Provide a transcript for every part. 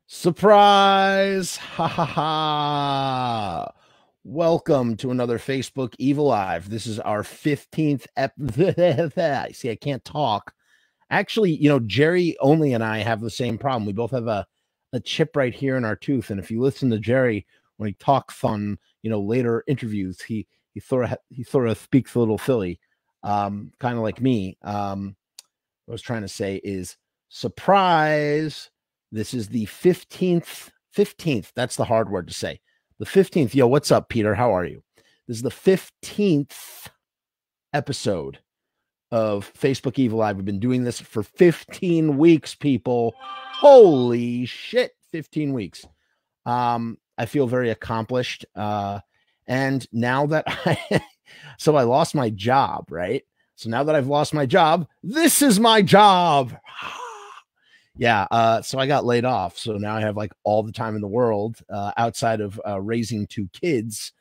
Surprise! Ha ha ha! Welcome to another Facebook Evilive. This is our 15th See, I can't talk. Actually, Jerry only and I have the same problem. We both have a chip right here in our tooth. And if you listen to Jerry when he talks on, later interviews, he sort of speaks a little silly, kind of like me. What I was trying to say is surprise. This is the 15th. That's the hard word to say. The 15th. Yo, what's up, Peter? How are you? This is the 15th episode of Facebook Evilive. We've been doing this for 15 weeks, people. Holy shit, 15 weeks. I feel very accomplished. And now that I lost my job, right? So now that I've lost my job, this is my job. Yeah. So I got laid off. So now I have like all the time in the world outside of raising two kids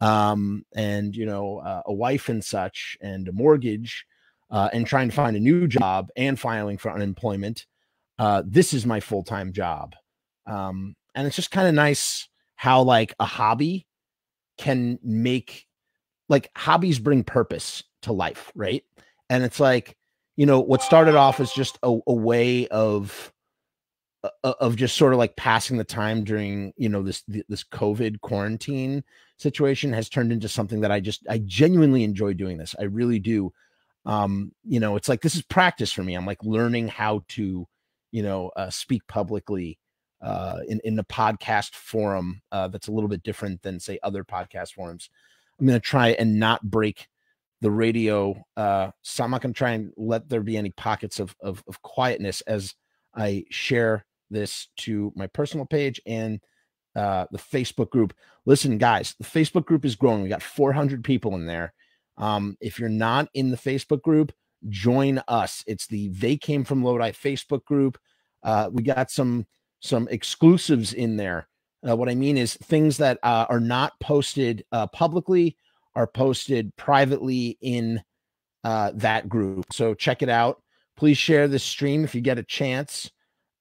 and, a wife and such and a mortgage and trying to find a new job and filing for unemployment. This is my full-time job. And it's just kind of nice how like a hobby can make, like, hobbies bring purpose to life, right? And it's like, what started off as just a way of just sort of like passing the time during, this COVID quarantine situation has turned into something that I genuinely enjoy doing this. I really do. It's like, this is practice for me. I'm like learning how to, speak publicly in the podcast forum that's a little bit different than, say, other podcast forums. I'm going to try and not break the radio. So I'm not going to try and let there be any pockets of quietness as I share this to my personal page and the Facebook group. Listen, guys, the Facebook group is growing. We got 400 people in there. If you're not in the Facebook group, join us. It's the They Came From Lodi Facebook group. We got some exclusives in there. What I mean is things that are not posted publicly are posted privately in that group. So check it out. Please share this stream if you get a chance.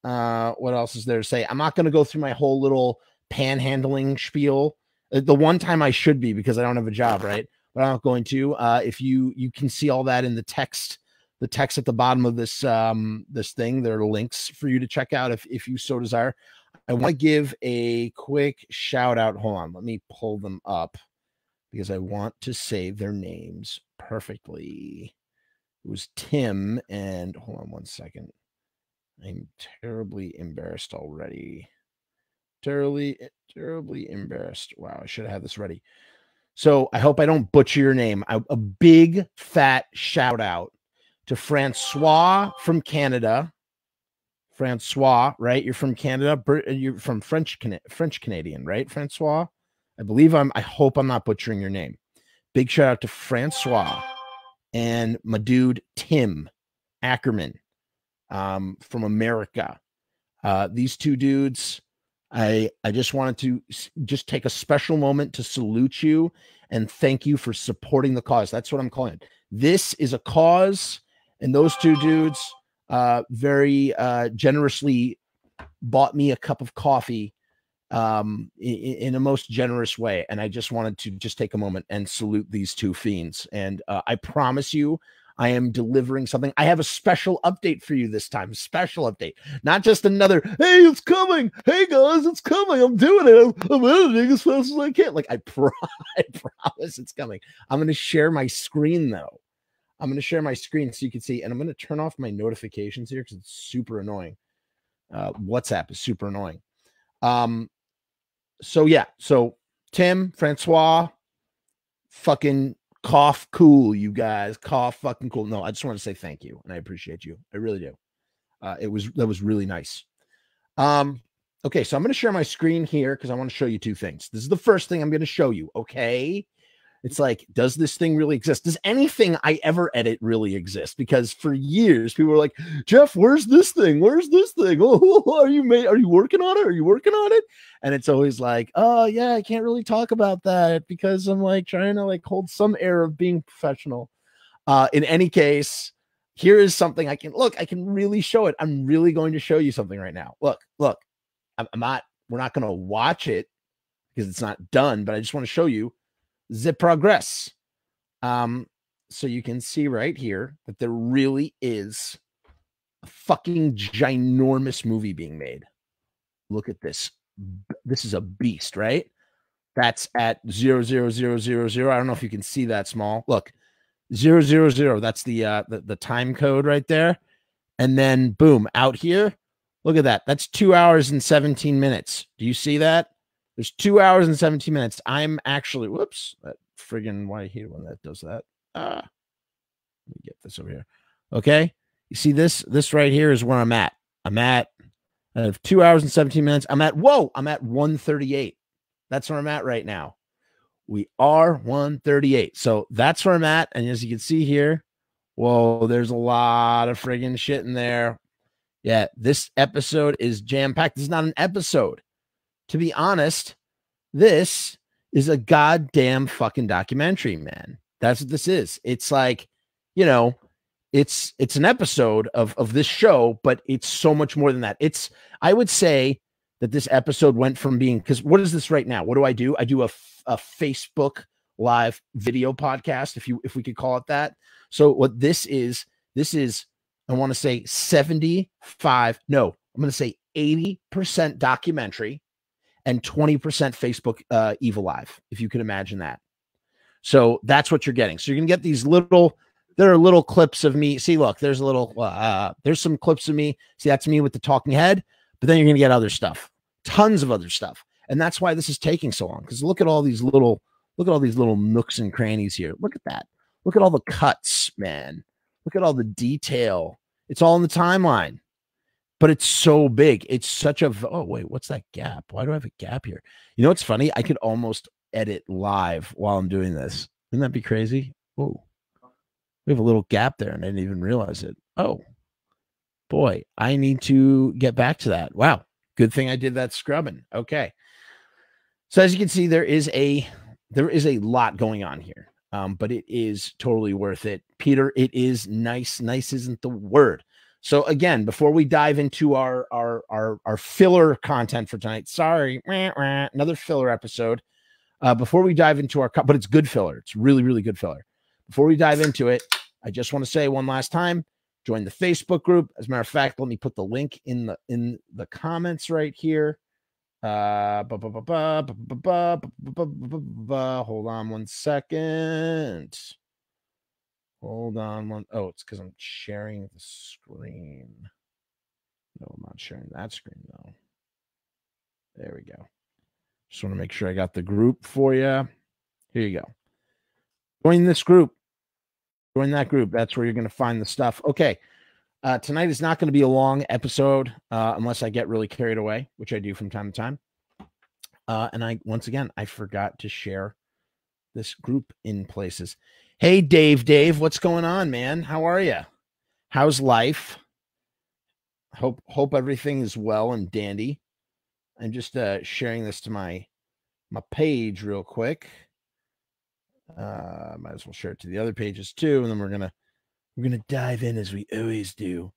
What else is there to say? I'm not going to go through my whole little panhandling spiel. The one time I should be, because I don't have a job, right? But I'm not going to. If you can see all that in the text at the bottom of this this thing. There are links for you to check out if you so desire. I want to give a quick shout out. Hold on, let me pull them up because I want to say their names perfectly. It was Tim, and hold on one second. I'm terribly embarrassed already. Terribly embarrassed. Wow, I should have had this ready. So I hope I don't butcher your name. A big fat shout out to Francois from Canada. Francois, right? You're from Canada. You're from French Canadian, right, Francois? I hope I'm not butchering your name. Big shout out to Francois and my dude Tim Ackerman from America. These two dudes, I just wanted to just take a special moment to salute you and thank you for supporting the cause. That's what I'm calling it. This is a cause, and those two dudes very generously bought me a cup of coffee in a most generous way. And I just wanted to just take a moment and salute these two fiends. And I promise you, I am delivering something. I have a special update for you this time. Special update. Not just another, hey, it's coming. Hey, guys, it's coming. I'm doing it. I'm editing as fast as I can. Like, I promise it's coming. I'm going to share my screen, though. I'm going to share my screen so you can see. And I'm going to turn off my notifications here because it's super annoying. WhatsApp is super annoying. So, yeah. So, Tim, Francois, fucking cough cool, you guys. Cough fucking cool. No, I just want to say thank you, and I appreciate you. I really do. That was really nice. Okay, so I'm going to share my screen here because I want to show you two things. This is the first thing I'm going to show you, okay? It's like, does this thing really exist? Does anything I ever edit really exist? Because for years, people were like, Jeff, where's this thing? Where's this thing? Oh, are you working on it? Are you working on it? And it's always like, oh, yeah, I can't really talk about that because I'm like trying to like hold some air of being professional. In any case, here is something I can really show it. I'm really going to show you something right now. Look. we're not going to watch it because it's not done, but I just want to show you the progress. So you can see right here that there really is a fucking ginormous movie being made. Look at this. This is a beast, right? That's at 00000. I don't know if you can see that small. Look, 000. That's the time code right there. And then boom, out here. Look at that. That's 2 hours and 17 minutes. Do you see that? There's 2 hours and 17 minutes. I'm actually, whoops, that friggin', why I hate it when that does that. Let me get this over here. Okay. You see this? This right here is where I'm at. I have 2 hours and 17 minutes. I'm at 138. That's where I'm at right now. We are 138. So that's where I'm at. And as you can see here, whoa, there's a lot of friggin' shit in there. Yeah, this episode is jam-packed. This is not an episode. To be honest, this is a goddamn fucking documentary, man. That's what this is. It's like, you know, it's an episode of this show, but it's so much more than that. I would say that this episode went from being, because what is this right now? What do? I do a Facebook live video podcast, if we could call it that. So what this is, I want to say 75, no, I'm going to say 80% documentary and 20% Facebook Evilive, if you can imagine that. So that's what you're getting. So you're going to get these there are little clips of me. See, look, there's there's some clips of me. See, that's me with the talking head, but then you're going to get other stuff, tons of other stuff. And that's why this is taking so long. Because look at all these little nooks and crannies here. Look at that. Look at all the cuts, man. Look at all the detail. It's all in the timeline, but it's so big. It's such a, oh wait, what's that gap? Why do I have a gap here? You know, what's funny. I could almost edit live while I'm doing this. Wouldn't that be crazy? Oh, we have a little gap there and I didn't even realize it. Oh boy, I need to get back to that. Wow. Good thing I did that scrubbing. Okay. So as you can see, there is a lot going on here. But it is totally worth it. Peter, it is nice. Nice isn't the word. So again, before we dive into our filler content for tonight, sorry, another filler episode. Before we dive into but it's good filler. It's really, really good filler. Before we dive into it, I just want to say one last time, join the Facebook group. As a matter of fact, let me put the link in the comments right here. Hold on one second. Hold on one. Oh, it's because I'm sharing the screen. No, I'm not sharing that screen though. There we go. Just want to make sure I got the group for you. Here you go. Join this group. Join that group. That's where you're going to find the stuff. Okay. Tonight is not going to be a long episode unless I get really carried away, which I do from time to time. And once again, I forgot to share this group in places. Hey, Dave, what's going on, man? How are you? How's life? Hope everything is well and dandy. I'm just sharing this to my page real quick. Might as well share it to the other pages too, and then we're gonna dive in as we always do.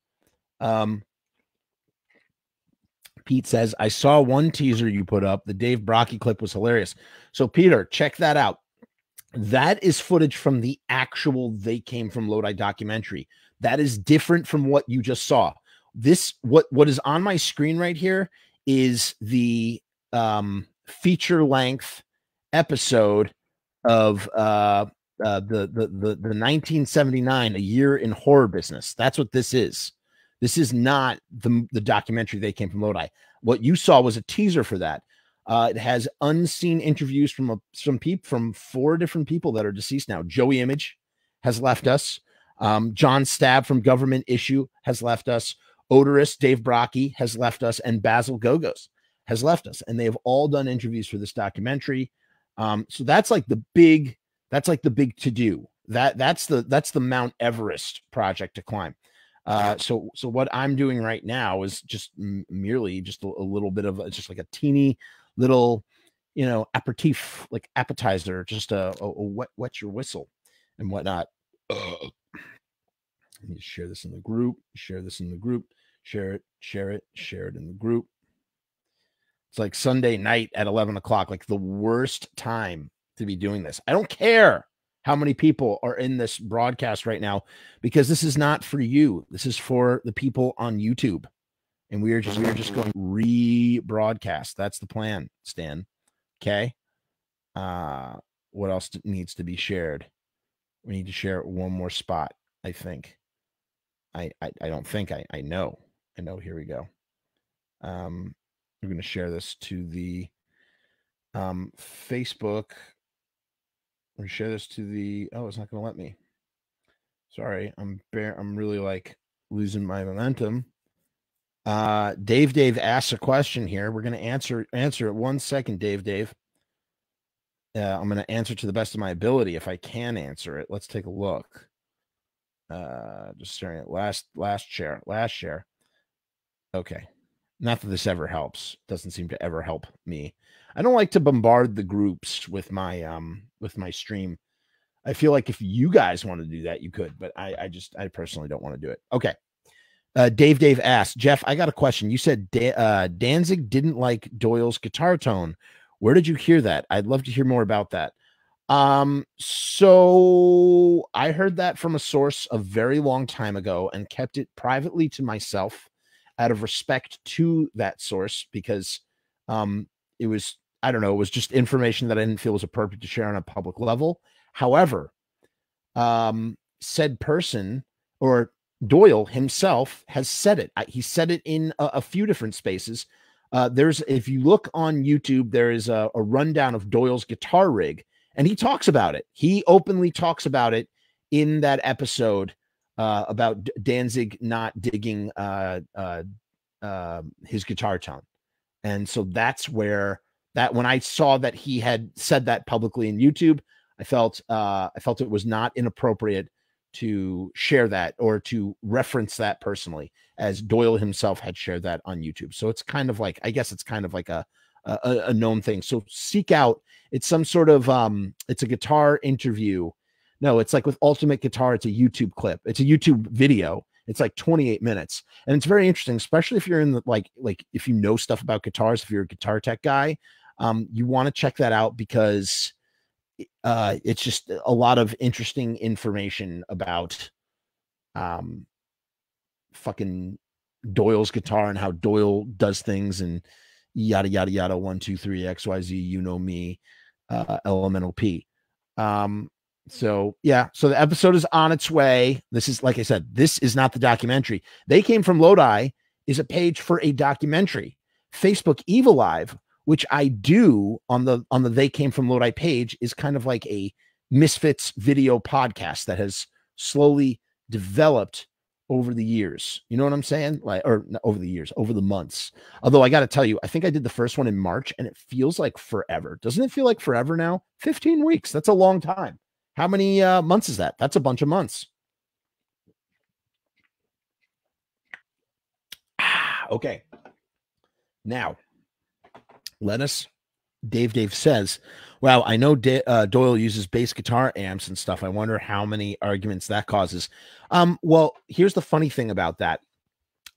Pete says, I saw one teaser you put up. The Dave Brocky clip was hilarious. So Peter, check that out. That is footage from the actual They Came From Lodi documentary. That is different from what you just saw. This, what is on my screen right here is the feature length episode of the 1979, A Year in Horror Business. That's what this is. This is not the documentary They Came From Lodi. What you saw was a teaser for that. It has unseen interviews from from 4 different people that are deceased now. Joey Image has left us. John Stab from Government Issue has left us. Odorous Dave Brocky has left us, and Basil Gogos has left us. And they have all done interviews for this documentary. So that's like the big to do. That's the Mount Everest project to climb. So what I'm doing right now is just merely just a little bit of just like a teeny little, aperitif, like appetizer, just a wet your whistle and whatnot. Let me share this in the group, share it in the group. It's like Sunday night at 11 o'clock, like the worst time to be doing this. I don't care how many people are in this broadcast right now, because this is not for you. This is for the people on YouTube. And we are just going rebroadcast. That's the plan, Stan. Okay. What else needs to be shared? We need to share one more spot, I think. I don't think I know. I know. Here we go. We're going to share this to the Facebook. We're going to share this to the. Oh, it's not going to let me. Sorry, I'm really like losing my momentum. Dave asks a question here. We're going to answer it. 1 second, Dave. I'm going to answer to the best of my ability if I can answer it. Let's take a look. Just sharing it. Last share. Okay. Not that this ever helps. Doesn't seem to ever help me. I don't like to bombard the groups with my stream. I feel like if you guys want to do that, you could, but I personally don't want to do it. Okay. Dave asked, Jeff, I got a question. You said Danzig didn't like Doyle's guitar tone. Where did you hear that? I'd love to hear more about that. So I heard that from a source a very long time ago and kept it privately to myself out of respect to that source, because it was, I don't know, it was just information that I didn't feel was appropriate to share on a public level. However, said person, or Doyle himself, has said it. He said it in a few different spaces. If you look on YouTube, there is a rundown of Doyle's guitar rig, and he talks about it. He openly talks about it in that episode about Danzig not digging his guitar tone. And so that's where when I saw that he had said that publicly in YouTube, I felt it was not inappropriate to share that or to reference that personally, as Doyle himself had shared that on YouTube. So it's kind of like, I guess it's kind of like a known thing. So seek out, it's some sort of, it's a guitar interview. No, it's like with Ultimate Guitar, it's a YouTube clip. It's a YouTube video. It's like 28 minutes. And it's very interesting, especially if you're in the, like if you know stuff about guitars, if you're a guitar tech guy, you want to check that out, because it's just a lot of interesting information about fucking Doyle's guitar and how Doyle does things and yada yada yada, 1 2 3 XYZ, you know me, elemental P. So yeah, so the episode is on its way. This is, like I said, this is not the documentary. They Came from Lodi is a page for a documentary. Facebook Evilive, which I do on the They Came from Lodi page, is kind of like a Misfits video podcast that has slowly developed over the years. You know what I'm saying? Over the months. Although I got to tell you, I think I did the first one in March and it feels like forever. Doesn't it feel like forever now? 15 weeks. That's a long time. How many months is that? That's a bunch of months. Okay. Now, Dave says, wow, I know Doyle uses bass guitar amps and stuff. I wonder how many arguments that causes. Well, here's the funny thing about that.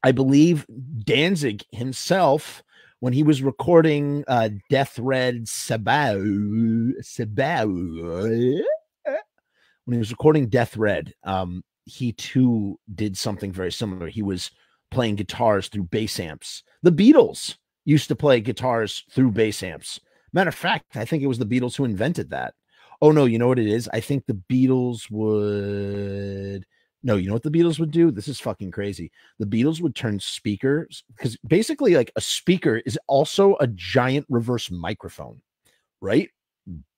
I believe Danzig himself, when he was recording Death Red Sabau, when he was recording Death Red, he too did something very similar. He was playing guitars through bass amps. The Beatles used to play guitars through bass amps. Matter of fact, I think it was the Beatles who invented that. Oh, no, you know what it is? I think the Beatles would... No, you know what the Beatles would do? This is fucking crazy. The Beatles would turn speakers, because basically like a speaker is also a giant reverse microphone, right?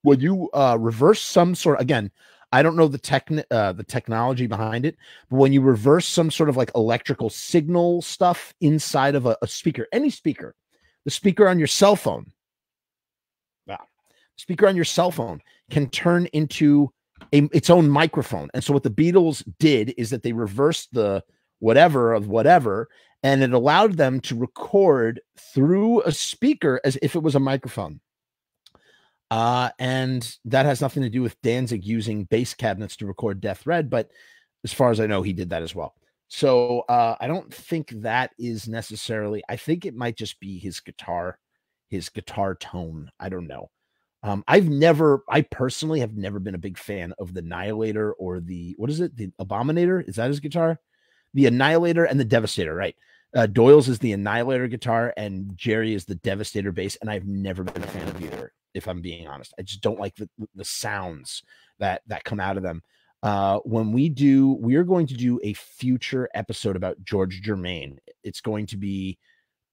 When you reverse some sort, again, I don't know the technology behind it, but when you reverse some sort of like electrical signal stuff inside of a speaker, any speaker, the speaker on your cell phone, speaker on your cell phone can turn into its own microphone. And so what the Beatles did is that they reversed the whatever of whatever, and it allowed them to record through a speaker as if it was a microphone. And that has nothing to do with Danzig using bass cabinets to record Death Red, but as far as I know, he did that as well. So I don't think that is necessarily, I think it might just be his guitar. his guitar tone. I don't know. I personally have never been a big fan of the Annihilator or the Abominator. Is that his guitar? The Annihilator and the Devastator, right? Doyle's is the Annihilator guitar and Jerry is the Devastator bass. And I've never been a fan of either, if I'm being honest. I just don't like the sounds that come out of them. We are going to do a future episode about George Germain. It's going to be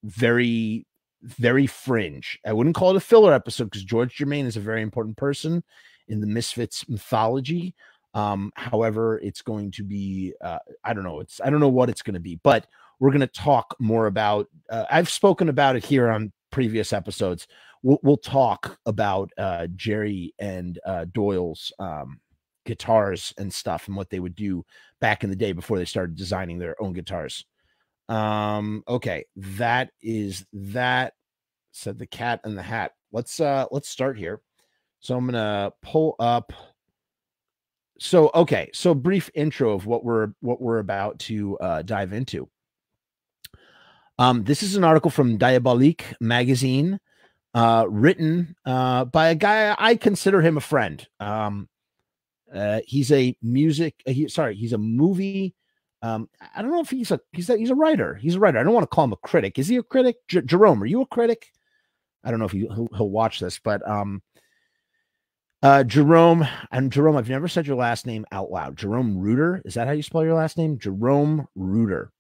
very, very fringe. I wouldn't call it a filler episode because George Germain is a very important person in the Misfits mythology. However, it's going to be, I don't know what it's going to be, but we're going to talk more about, I've spoken about it here on previous episodes. We'll talk about, Jerry and, Doyle's, guitars and stuff and what they would do back in the day before they started designing their own guitars. Okay. That is that, said the cat and the hat. Let's start here. So I'm going to pull up. So brief intro of what we're about to dive into. This is an article from Diabolique Magazine, written by a guy I consider him a friend. He's a movie. I don't know if he's a writer. He's a writer. I don't want to call him a critic. Is he a critic? Jerome, are you a critic? I don't know if he'll watch this, but Jerome, I've never said your last name out loud. Jerome Reuter. Is that how you spell your last name? Jerome Reuter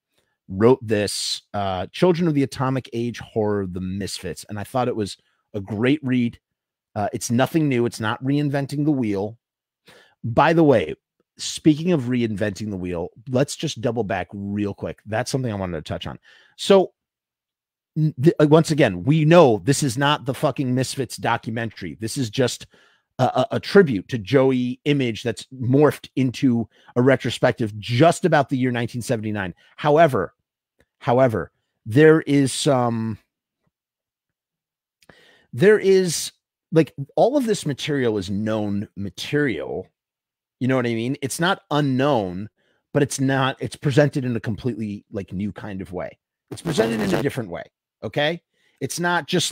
wrote this Children of the Atomic Age horror, The Misfits. And I thought it was a great read. It's nothing new. It's not reinventing the wheel. By the way, speaking of reinventing the wheel, let's just double back real quick. That's something I wanted to touch on. So once again, we know this is not the fucking Misfits documentary. This is just a tribute to Joey Image that's morphed into a retrospective just about the year 1979. However, there is like all of this material is known material. You know what I mean? It's not unknown, but it's presented in a completely like new kind of way. It's presented in a different way. Okay. It's not just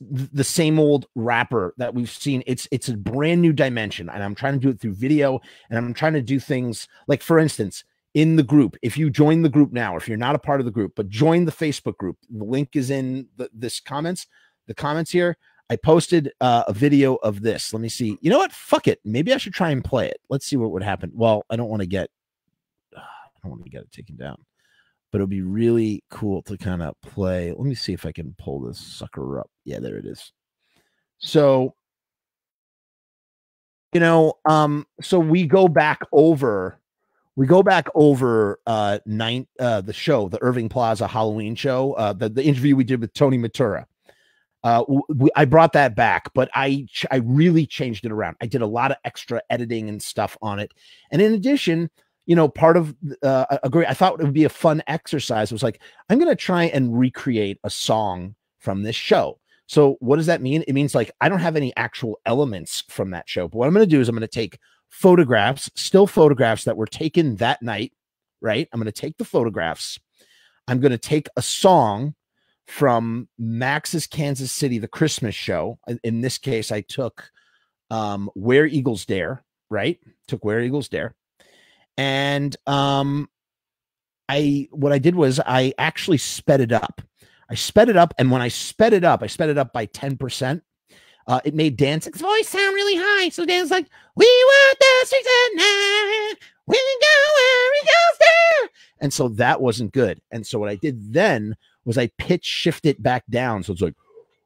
the same old rapper that we've seen. It's a brand new dimension. And I'm trying to do it through video, and I'm trying to do things like, for instance, in the group, if you join the group now, if you're not a part of the group, but join the Facebook group, the link is in the comments here. I posted a video of this. Let me see. You know what? Fuck it. Maybe I should try and play it. Let's see what would happen. Well, I don't want to get it taken down, but it'll be really cool to kind of play. Let me see if I can pull this sucker up. Yeah, there it is. So, so we go back over the show, the Irving Plaza Halloween show, the interview we did with Tony Matura. I brought that back, but I really changed it around. I did a lot of extra editing and stuff on it. And in addition, part of I thought it would be a fun exercise. It was like, I'm going to try and recreate a song from this show. So what does that mean? It means like, I don't have any actual elements from that show, but what I'm going to do is I'm going to take still photographs that were taken that night, right? I'm going to take the photographs. I'm going to take a song from Max's Kansas City, the Christmas show. In this case, I took Where Eagles Dare, right? Took Where Eagles Dare. And what I did was I actually sped it up. And when I sped it up by 10%. It made Danzig's voice sound really high. So Dan's like, we walk the streets at night, we go where he goes there. And so that wasn't good. And so what I did then was I pitch shift it back down. So it's like,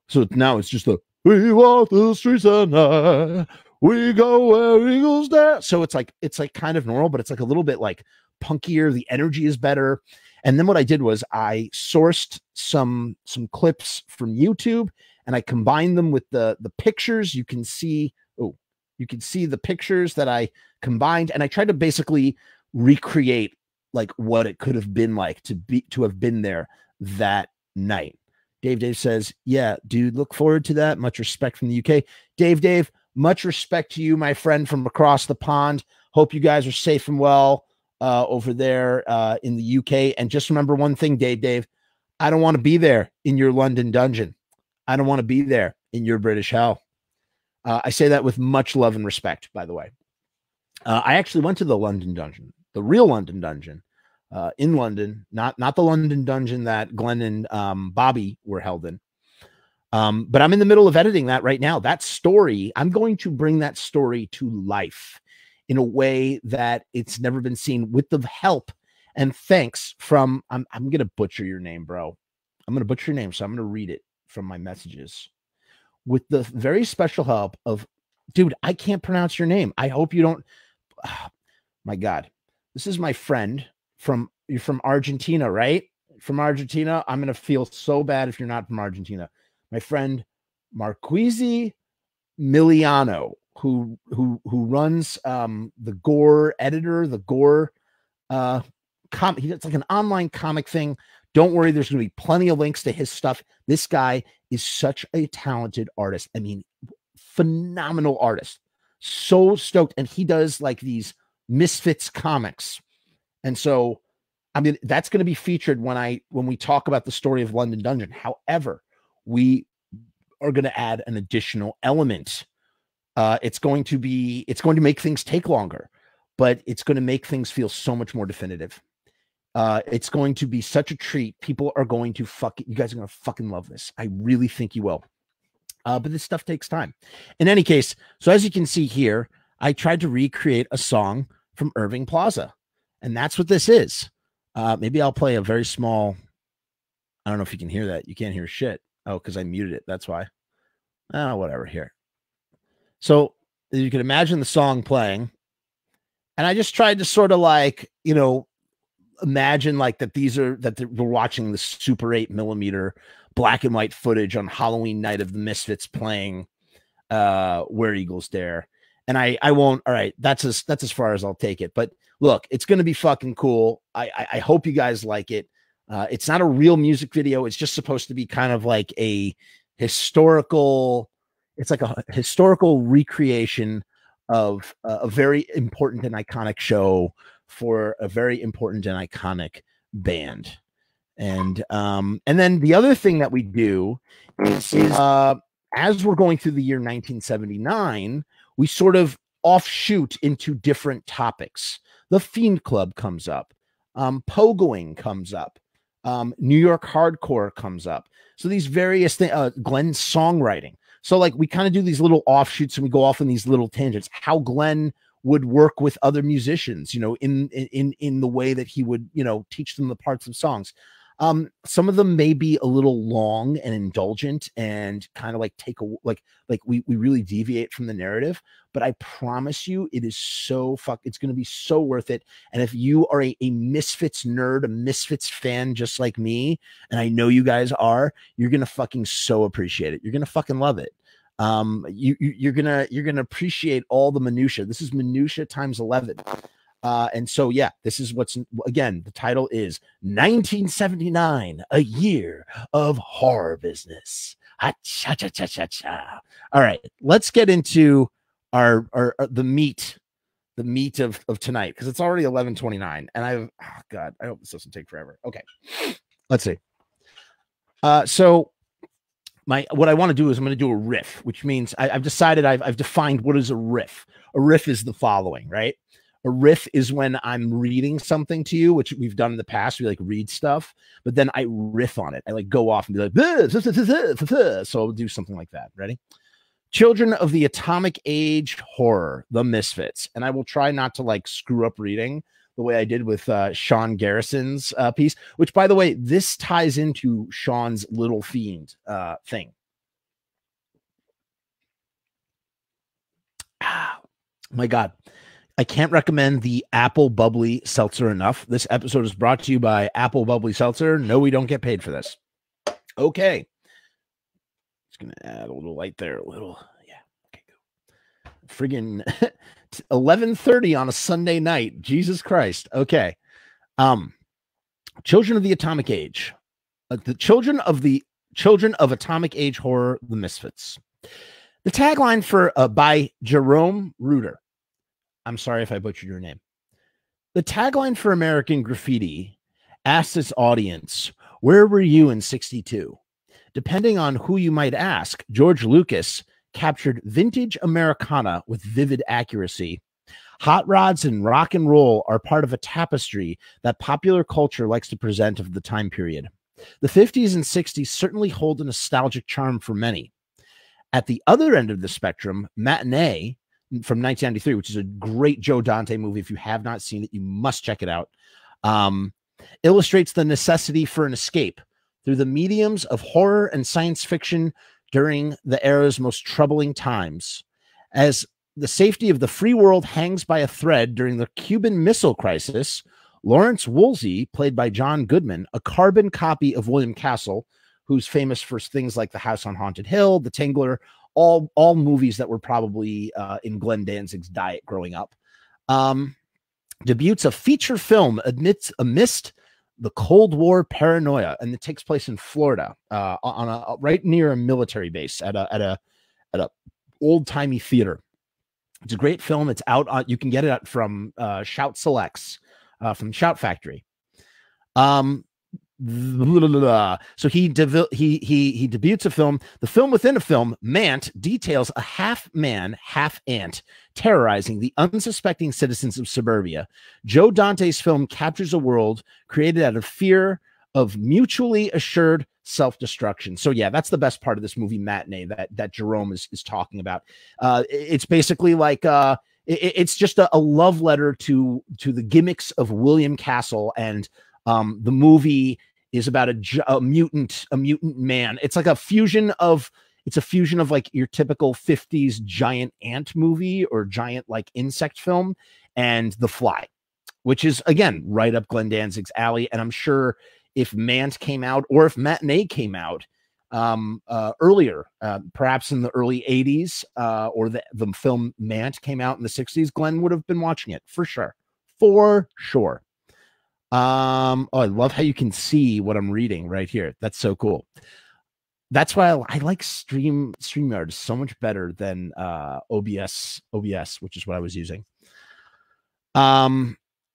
so now it's just we walk the streets at night, we go where he goes there. So it's like kind of normal, but it's like a little bit like punkier. The energy is better. And then what I did was I sourced some clips from YouTube, and I combined them with the pictures. You can see the pictures that I combined, and I tried to basically recreate like what it could have been like to have been there that night. Dave says, yeah, dude, look forward to that. Much respect from the UK. Dave, much respect to you, my friend from across the pond. Hope you guys are safe and well over there in the UK. And just remember one thing, Dave, I don't want to be there in your London dungeon. I don't want to be there in your British hell. I say that with much love and respect, by the way. I actually went to the London dungeon, the real London dungeon, in London, not the London dungeon that Glenn and Bobby were held in. But I'm in the middle of editing that right now. That story, I'm going to bring that story to life in a way that it's never been seen, with the help and thanks from, I'm going to butcher your name, bro. I'm going to butcher your name, so I'm going to read it from my messages. With the very special help of, dude, I can't pronounce your name. I hope you don't. Oh, my God. This is my friend you're from Argentina, right? From Argentina. I'm going to feel so bad if you're not from Argentina. My friend Marquisi Miliano, who runs the Gore editor, the Gore it's like an online comic thing. Don't worry, there's going to be plenty of links to his stuff. This guy is such a talented artist. I mean, phenomenal artist. So stoked. And he does like these Misfits comics. And so, I mean, that's going to be featured when we talk about the story of London Dungeon. However, we are going to add an additional element. It's going to make things take longer, but it's going to make things feel so much more definitive. It's going to be such a treat. People are going to you guys are going to fucking love this. I really think you will. But this stuff takes time. In any case, so as you can see here, I tried to recreate a song from Irving Plaza, and that's what this is. Maybe I'll play a very small, I don't know if you can hear that. You can't hear shit. Oh, because I muted it. That's why. Oh, whatever here. So you can imagine the song playing. And I just tried to sort of like, imagine like that we're watching the Super 8mm black and white footage on Halloween night of the Misfits playing Where Eagles Dare. And I won't, all right, that's as far as I'll take it. But look, it's going to be fucking cool. I hope you guys like it. It's not a real music video. It's just supposed to be kind of like a historical recreation of a very important and iconic show for a very important and iconic band. And then the other thing that we do is as we're going through the year 1979, we sort of offshoot into different topics. The Fiend Club comes up. Pogoing comes up. New York hardcore comes up. So these various things, Glenn's songwriting. So like we kind of do these little offshoots and we go off on these little tangents. How Glenn would work with other musicians, in the way that he would, teach them the parts of songs. Some of them may be a little long and indulgent and kind of like we really deviate from the narrative, but I promise you it is it's going to be so worth it. And if you are a Misfits nerd, a Misfits fan, just like me, and I know you guys are, you're going to fucking so appreciate it. You're going to fucking love it. You're gonna appreciate all the minutia. This is minutia times 11. And so, yeah, this is again, the title is 1979, a year of horror business. All right, let's get into the meat of tonight, because it's already 11:29, and God, I hope this doesn't take forever. Okay, let's see. So what I want to do is I'm going to do a riff, which means I've decided I've defined what is a riff. A riff is the following, right? A riff is when I'm reading something to you, which we've done in the past. We like read stuff, but then I riff on it. I like go off and be like, so I'll do something like that. Ready? Children of the Atomic Age Horror, the Misfits. And I will try not to like screw up reading the way I did with Sean Garrison's piece, which, by the way, this ties into Sean's Little Fiend thing. My God. I can't recommend the Apple Bubbly Seltzer enough. This episode is brought to you by Apple Bubbly Seltzer. No, we don't get paid for this. Okay. Just going to add a little light there. A little. Yeah. Okay, go. Friggin' 11:30 on a Sunday night. Jesus Christ. Okay. Children of the Atomic Age. The children of Atomic Age Horror, the Misfits. The tagline by Jerome Reuter. I'm sorry if I butchered your name. The tagline for American Graffiti asks its audience, Where were you in 62? Depending on who you might ask, George Lucas captured vintage Americana with vivid accuracy. Hot rods and rock and roll are part of a tapestry that popular culture likes to present of the time period. The 50s and 60s certainly hold a nostalgic charm for many. At the other end of the spectrum, Matinee from 1993, which is a great Joe Dante movie. If you have not seen it, you must check it out. Illustrates the necessity for an escape through the mediums of horror and science fiction during the era's most troubling times. As the safety of the free world hangs by a thread during the Cuban Missile Crisis, Lawrence Woolsey, played by John Goodman, a carbon copy of William Castle, who's famous for things like The House on Haunted Hill, The Tingler, all movies that were probably in Glenn Danzig's diet growing up, debuts a feature film amidst the Cold War paranoia, and it takes place in Florida, on a right near a military base at a old timey theater. It's a great film. It's out on, you can get it from Shout Selects, from Shout Factory. So he debuts a film. The film within a film, Mant, details a half-man, half-ant terrorizing the unsuspecting citizens of suburbia. Joe Dante's film captures a world created out of fear of mutually assured self-destruction. So yeah, that's the best part of this movie, Matinee, that Jerome is talking about. It's basically like it's just a love letter to the gimmicks of William Castle, and the movie is about a mutant man. It's like a fusion of like your typical 50s giant ant movie or giant like insect film, and The Fly, which is again right up Glenn Danzig's alley. And I'm sure if Mant came out, or if Matinee came out earlier, perhaps in the early 80s, or the film Mant came out in the 60s, Glenn would have been watching it for sure. Oh, I love how you can see what I'm reading right here. That's so cool. That's why I like StreamYard so much better than OBS, which is what I was using.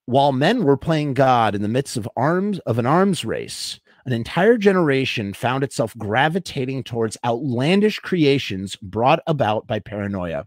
While men were playing God in the midst of an arms race, an entire generation found itself gravitating towards outlandish creations brought about by paranoia.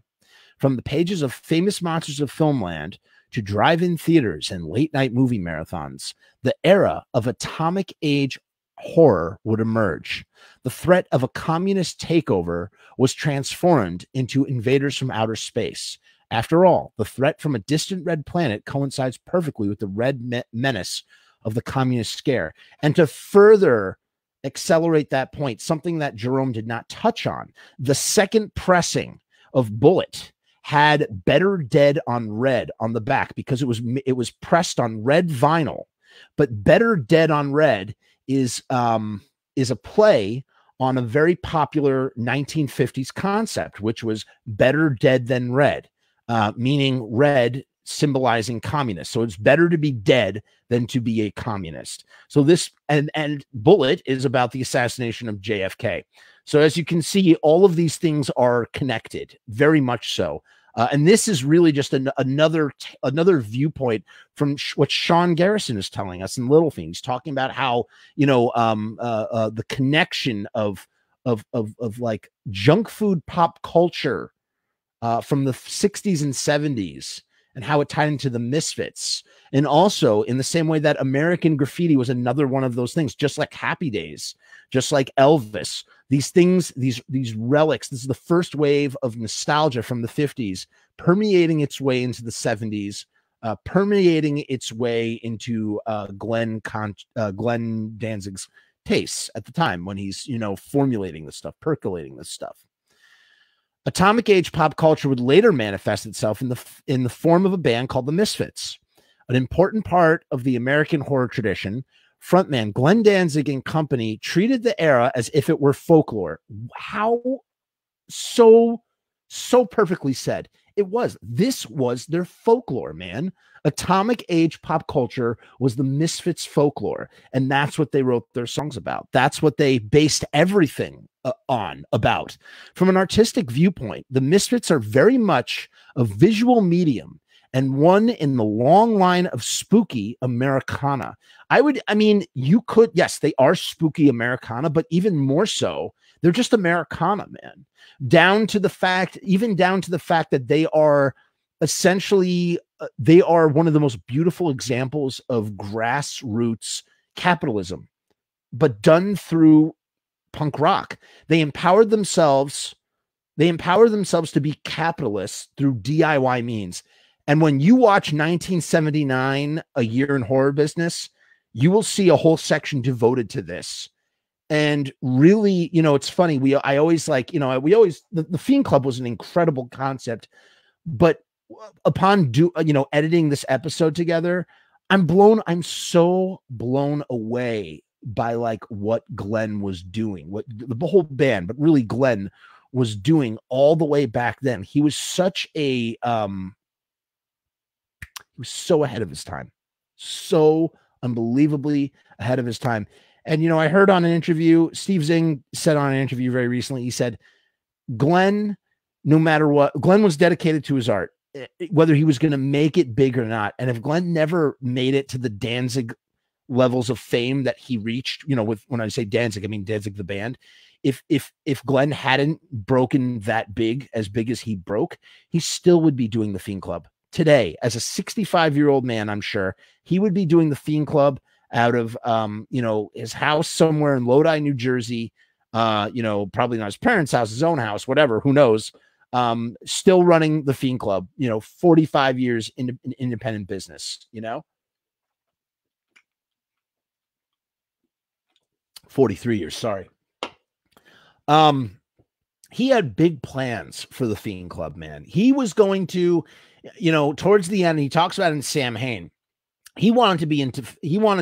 From the pages of famous monsters of filmland to drive-in theaters and late-night movie marathons, the era of atomic age horror would emerge. The threat of a communist takeover was transformed into invaders from outer space. After all, the threat from a distant red planet coincides perfectly with the red menace of the communist scare. And to further accelerate that point, something that Jerome did not touch on, the second pressing of Bullet had Better Dead on Red on the back because it was pressed on red vinyl. But Better Dead on Red is a play on a very popular 1950s concept, which was better dead than red, meaning red symbolizing communists. So it's better to be dead than to be a communist. So this and Bullet is about the assassination of JFK. So as you can see, all of these things are connected, very much so. And this is really just another viewpoint from what Sean Garrison is telling us in Little Things, talking about how, the connection of like junk food pop culture from the 60s and 70s, and how it tied into the Misfits. And also in the same way that American Graffiti was another one of those things, just like Happy Days, just like Elvis. These things, these relics, this is the first wave of nostalgia from the 50s, permeating its way into the 70s, permeating its way into Glenn Danzig's tastes at the time when he's, formulating this stuff, percolating this stuff. Atomic age pop culture would later manifest itself in the form of a band called the Misfits, an important part of the American horror tradition. Frontman Glenn Danzig and company treated the era as if it were folklore. How so perfectly said. This was their folklore, man. Atomic age pop culture was the Misfits folklore, and that's what they wrote their songs about. That's what they based everything about. From an artistic viewpoint, the Misfits are very much a visual medium, and one in the long line of spooky Americana. I mean, you could, yes, they are spooky Americana, but even more so, they're just Americana, man. Even down to the fact that they are essentially, they are one of the most beautiful examples of grassroots capitalism, but done through punk rock. They empower themselves to be capitalists through DIY means. And when you watch 1979, A Year in Horror Business, you will see a whole section devoted to this. And really, you know, it's funny. The Fiend Club was an incredible concept, but upon editing this episode together, I'm so blown away by like what Glenn was doing, what the whole band, but really Glenn was doing all the way back then. He was such a, he was so ahead of his time, so unbelievably ahead of his time. And, you know, I heard on an interview, Steve Zing said on an interview very recently, he said, Glenn, no matter what, Glenn was dedicated to his art, whether he was going to make it big or not. And if Glenn never made it to the Danzig levels of fame that he reached, you know, with, when I say Danzig, I mean Danzig the band. If Glenn hadn't broken that big as he broke, he still would be doing the Fiend Club today. As a 65-year-old man, I'm sure he would be doing the Fiend Club out of his house somewhere in Lodi, New Jersey. Probably not his parents' house, his own house, whatever, who knows. Still running the Fiend Club, 45 years in independent business, 43 years, sorry. He had big plans for the Fiend Club, man. He was going to, towards the end, he talks about it in Samhain. He wanted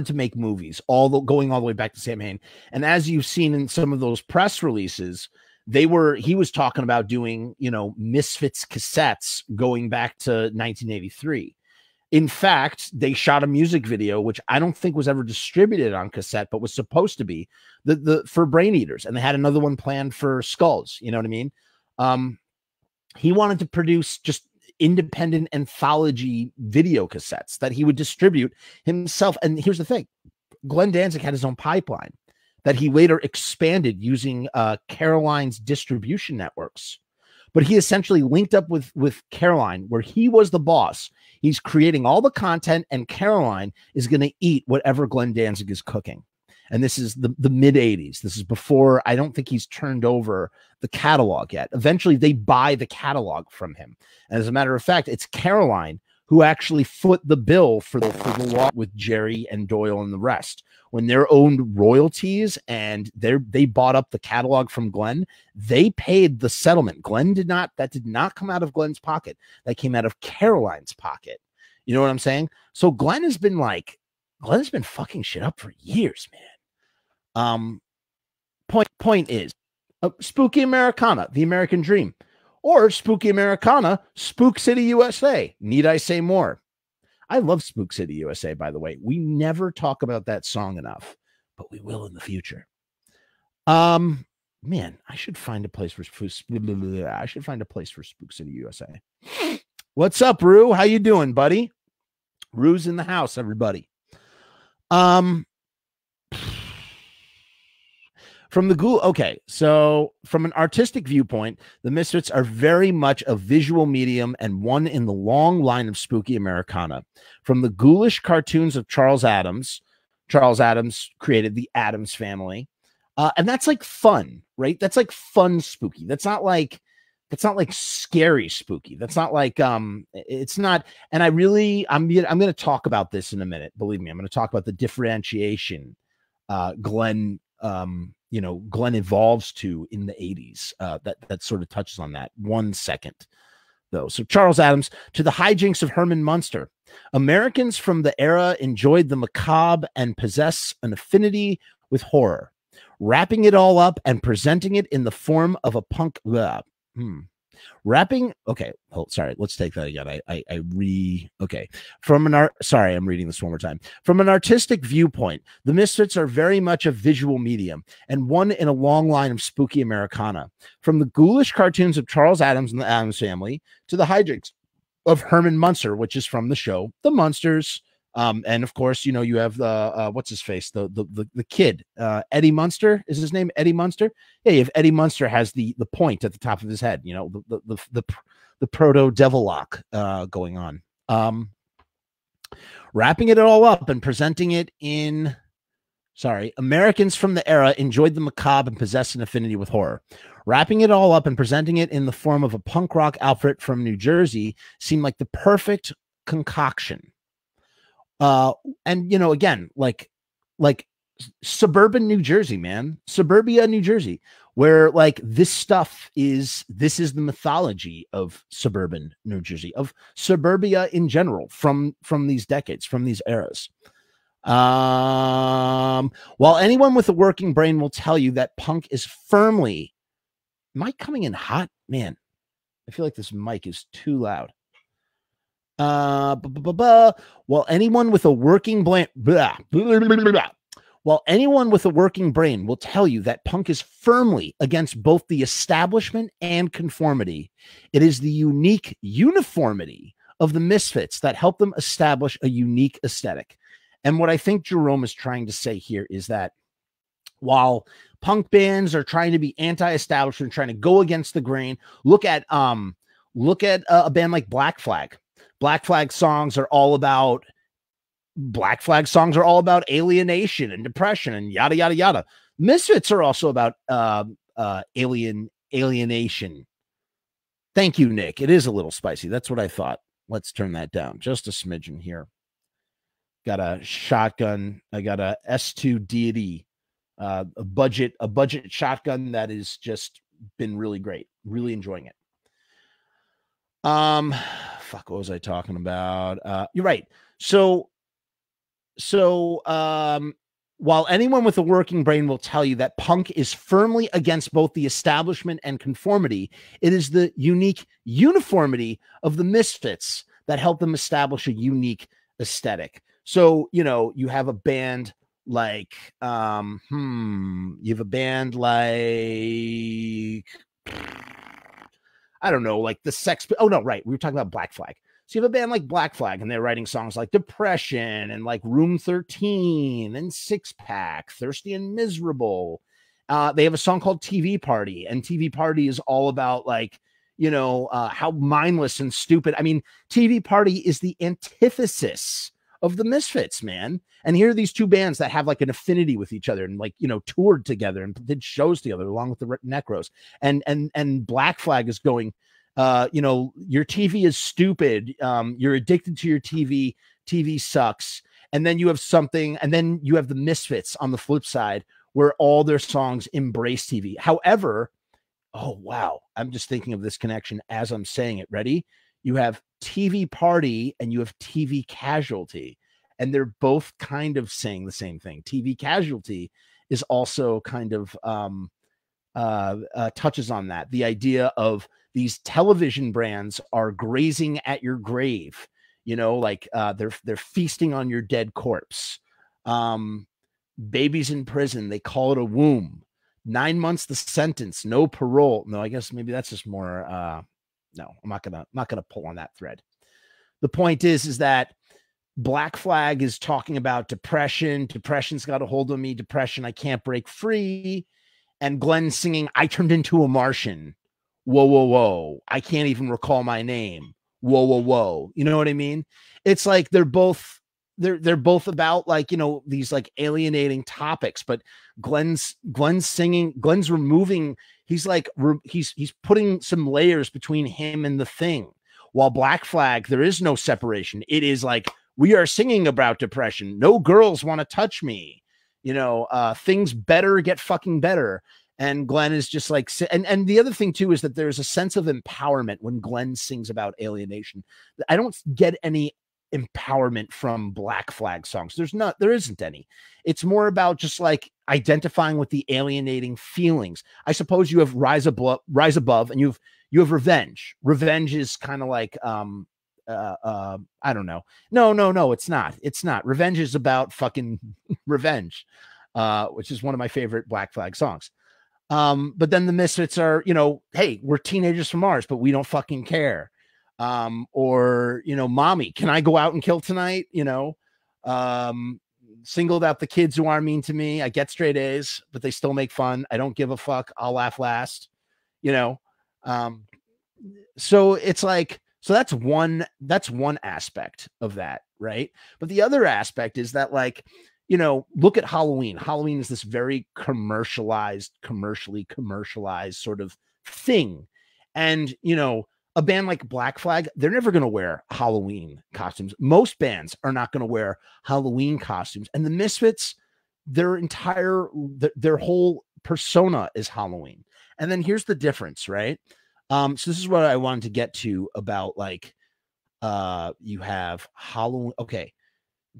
to make movies, going all the way back to Samhain. And as you've seen in some of those press releases, he was talking about doing, Misfits cassettes going back to 1983. In fact, they shot a music video, which I don't think was ever distributed on cassette, but was supposed to be for Brain Eaters. And they had another one planned for Skulls. You know what I mean? He wanted to produce just independent anthology video cassettes that he would distribute himself. And here's the thing. Glenn Danzig had his own pipeline that he later expanded using Caroline's distribution networks. But he essentially linked up with Caroline, where he was the boss. He's creating all the content, and Caroline is going to eat whatever Glenn Danzig is cooking. And this is the mid 80s. This is before, I don't think he's turned over the catalog yet. Eventually they buy the catalog from him. And as a matter of fact, it's Caroline who actually foot the bill for the law with Jerry and Doyle and the rest. When they're owned royalties and they bought up the catalog from Glenn, they paid the settlement. That did not come out of Glenn's pocket. That came out of Caroline's pocket. You know what I'm saying? So Glenn has been fucking shit up for years, man. Point is, Spooky Americana, The American Dream, or Spooky Americana, Spook City, USA. Need I say more? I love Spook City, USA, by the way. We never talk about that song enough, but we will in the future. Man, I should find a place for Spook City, USA. What's up, Rue? How you doing, buddy? Rue's in the house, everybody. From the Ghoul, okay, so from an artistic viewpoint, the Misfits are very much a visual medium and one in the long line of spooky Americana. From the ghoulish cartoons of Charles Addams created the Addams Family, and that's like fun, right? That's like fun spooky. That's not like scary spooky. That's not like it's not. And I'm going to talk about this in a minute. Believe me, I'm going to talk about the differentiation Glenn evolves to in the 80s. That sort of touches on that. 1 second, though. So Charles Addams, to the hijinks of Herman Munster. Americans from the era enjoyed the macabre and possess an affinity with horror, wrapping it all up and presenting it in the form of a punk. Okay. Oh, sorry. Let's take that again. Okay. Sorry, I'm reading this one more time. From an artistic viewpoint, the Misfits are very much a visual medium and one in a long line of spooky Americana. From the ghoulish cartoons of Charles Addams and the Addams Family to the hijinks of Herman Munster, which is from the show The Munsters. And of course, you know, you have the what's his face, the kid, Eddie Munster is his name, Eddie Munster. Yeah, you have Eddie Munster has the point at the top of his head, you know, the proto Deviloque going on. Wrapping it all up and presenting it in, Americans from the era enjoyed the macabre and possessed an affinity with horror. Wrapping it all up and presenting it in the form of a punk rock outfit from New Jersey seemed like the perfect concoction. And you know, again, like suburban New Jersey, man, suburbia, New Jersey, where like this is the mythology of suburban New Jersey, of suburbia in general, from these decades, from these eras. While anyone with a working brain will tell you that punk is firmly, am I coming in hot? Man, I feel like this mic is too loud. While anyone with a working brain, while anyone with a working brain will tell you that punk is firmly against both the establishment and conformity, it is the unique uniformity of the Misfits that helped them establish a unique aesthetic. And what I think Jerome is trying to say here is that while punk bands are trying to be anti-establishment, trying to go against the grain, look at a band like Black Flag. Black Flag songs are all about alienation and depression and yada, yada, yada. Misfits are also about alienation. Thank you, Nick. It is a little spicy. That's what I thought. Let's turn that down just a smidgen here. Got a shotgun. I got a S2 Deity, a budget shotgun that has just been really great. Really enjoying it. What was I talking about? You're right. So while anyone with a working brain will tell you that punk is firmly against both the establishment and conformity, it is the unique uniformity of the Misfits that helped them establish a unique aesthetic. So, you know, you have a band like, I don't know, like the Sex. Oh, no, right. We were talking about Black Flag. So you have a band like Black Flag, and they're writing songs like Depression and like Room 13 and Six Pack, Thirsty and Miserable. They have a song called TV Party, and TV Party is all about like, you know, how mindless and stupid. I mean, TV Party is the antithesis of the Misfits, man. And here are these two bands that have like an affinity with each other and like, you know, toured together and did shows together along with the Necros. And Black Flag is going, you know, your TV is stupid. You're addicted to your TV. TV sucks. And then you have something, and then you have the Misfits on the flip side where all their songs embrace TV. However, oh, wow. I'm just thinking of this connection as I'm saying it. Ready? You have TV Party and you have TV Casualty, and they're both kind of saying the same thing. TV Casualty is also kind of touches on that. The idea of these television brands are grazing at your grave, you know, like they're feasting on your dead corpse. Babies in prison, they call it a womb. 9 months the sentence, no parole. No, I guess maybe that's just more no, I'm not gonna pull on that thread. The point is that Black Flag is talking about depression. Depression's got a hold of me. Depression, I can't break free. And Glenn singing, I turned into a Martian. Whoa, whoa, whoa. I can't even recall my name. Whoa, whoa, whoa. You know what I mean? It's like they're both about like, you know, these like alienating topics, but Glenn's singing, Glenn's removing, he's putting some layers between him and the thing. While Black Flag, there is no separation. It is like, we are singing about depression. No girls want to touch me. You know, things better get fucking better. And Glenn is just like, and the other thing too, is that there's a sense of empowerment when Glenn sings about alienation. I don't get any empowerment from Black Flag songs. There isn't any. It's more about just like identifying with the alienating feelings. I suppose you have Rise Above, and you have Revenge. Revenge is kind of like, I don't know. No, it's not. Revenge is about fucking revenge, which is one of my favorite Black Flag songs. But then the Misfits are, you know, hey, we're teenagers from Mars, but we don't fucking care. Or, you know, mommy, can I go out and kill tonight? You know, singled out the kids who are mean to me. I get straight A's, but they still make fun. I don't give a fuck. I'll laugh last, you know? So it's like, so that's one aspect of that. Right. But the other aspect is that, like, you know, look at Halloween. Halloween is this very commercially commercialized sort of thing. And, you know, a band like Black Flag, they're never going to wear Halloween costumes. Most bands are not going to wear Halloween costumes. And the Misfits, their whole persona is Halloween. And then here's the difference, right? So this is what I wanted to get to about, like, you have Halloween. Okay.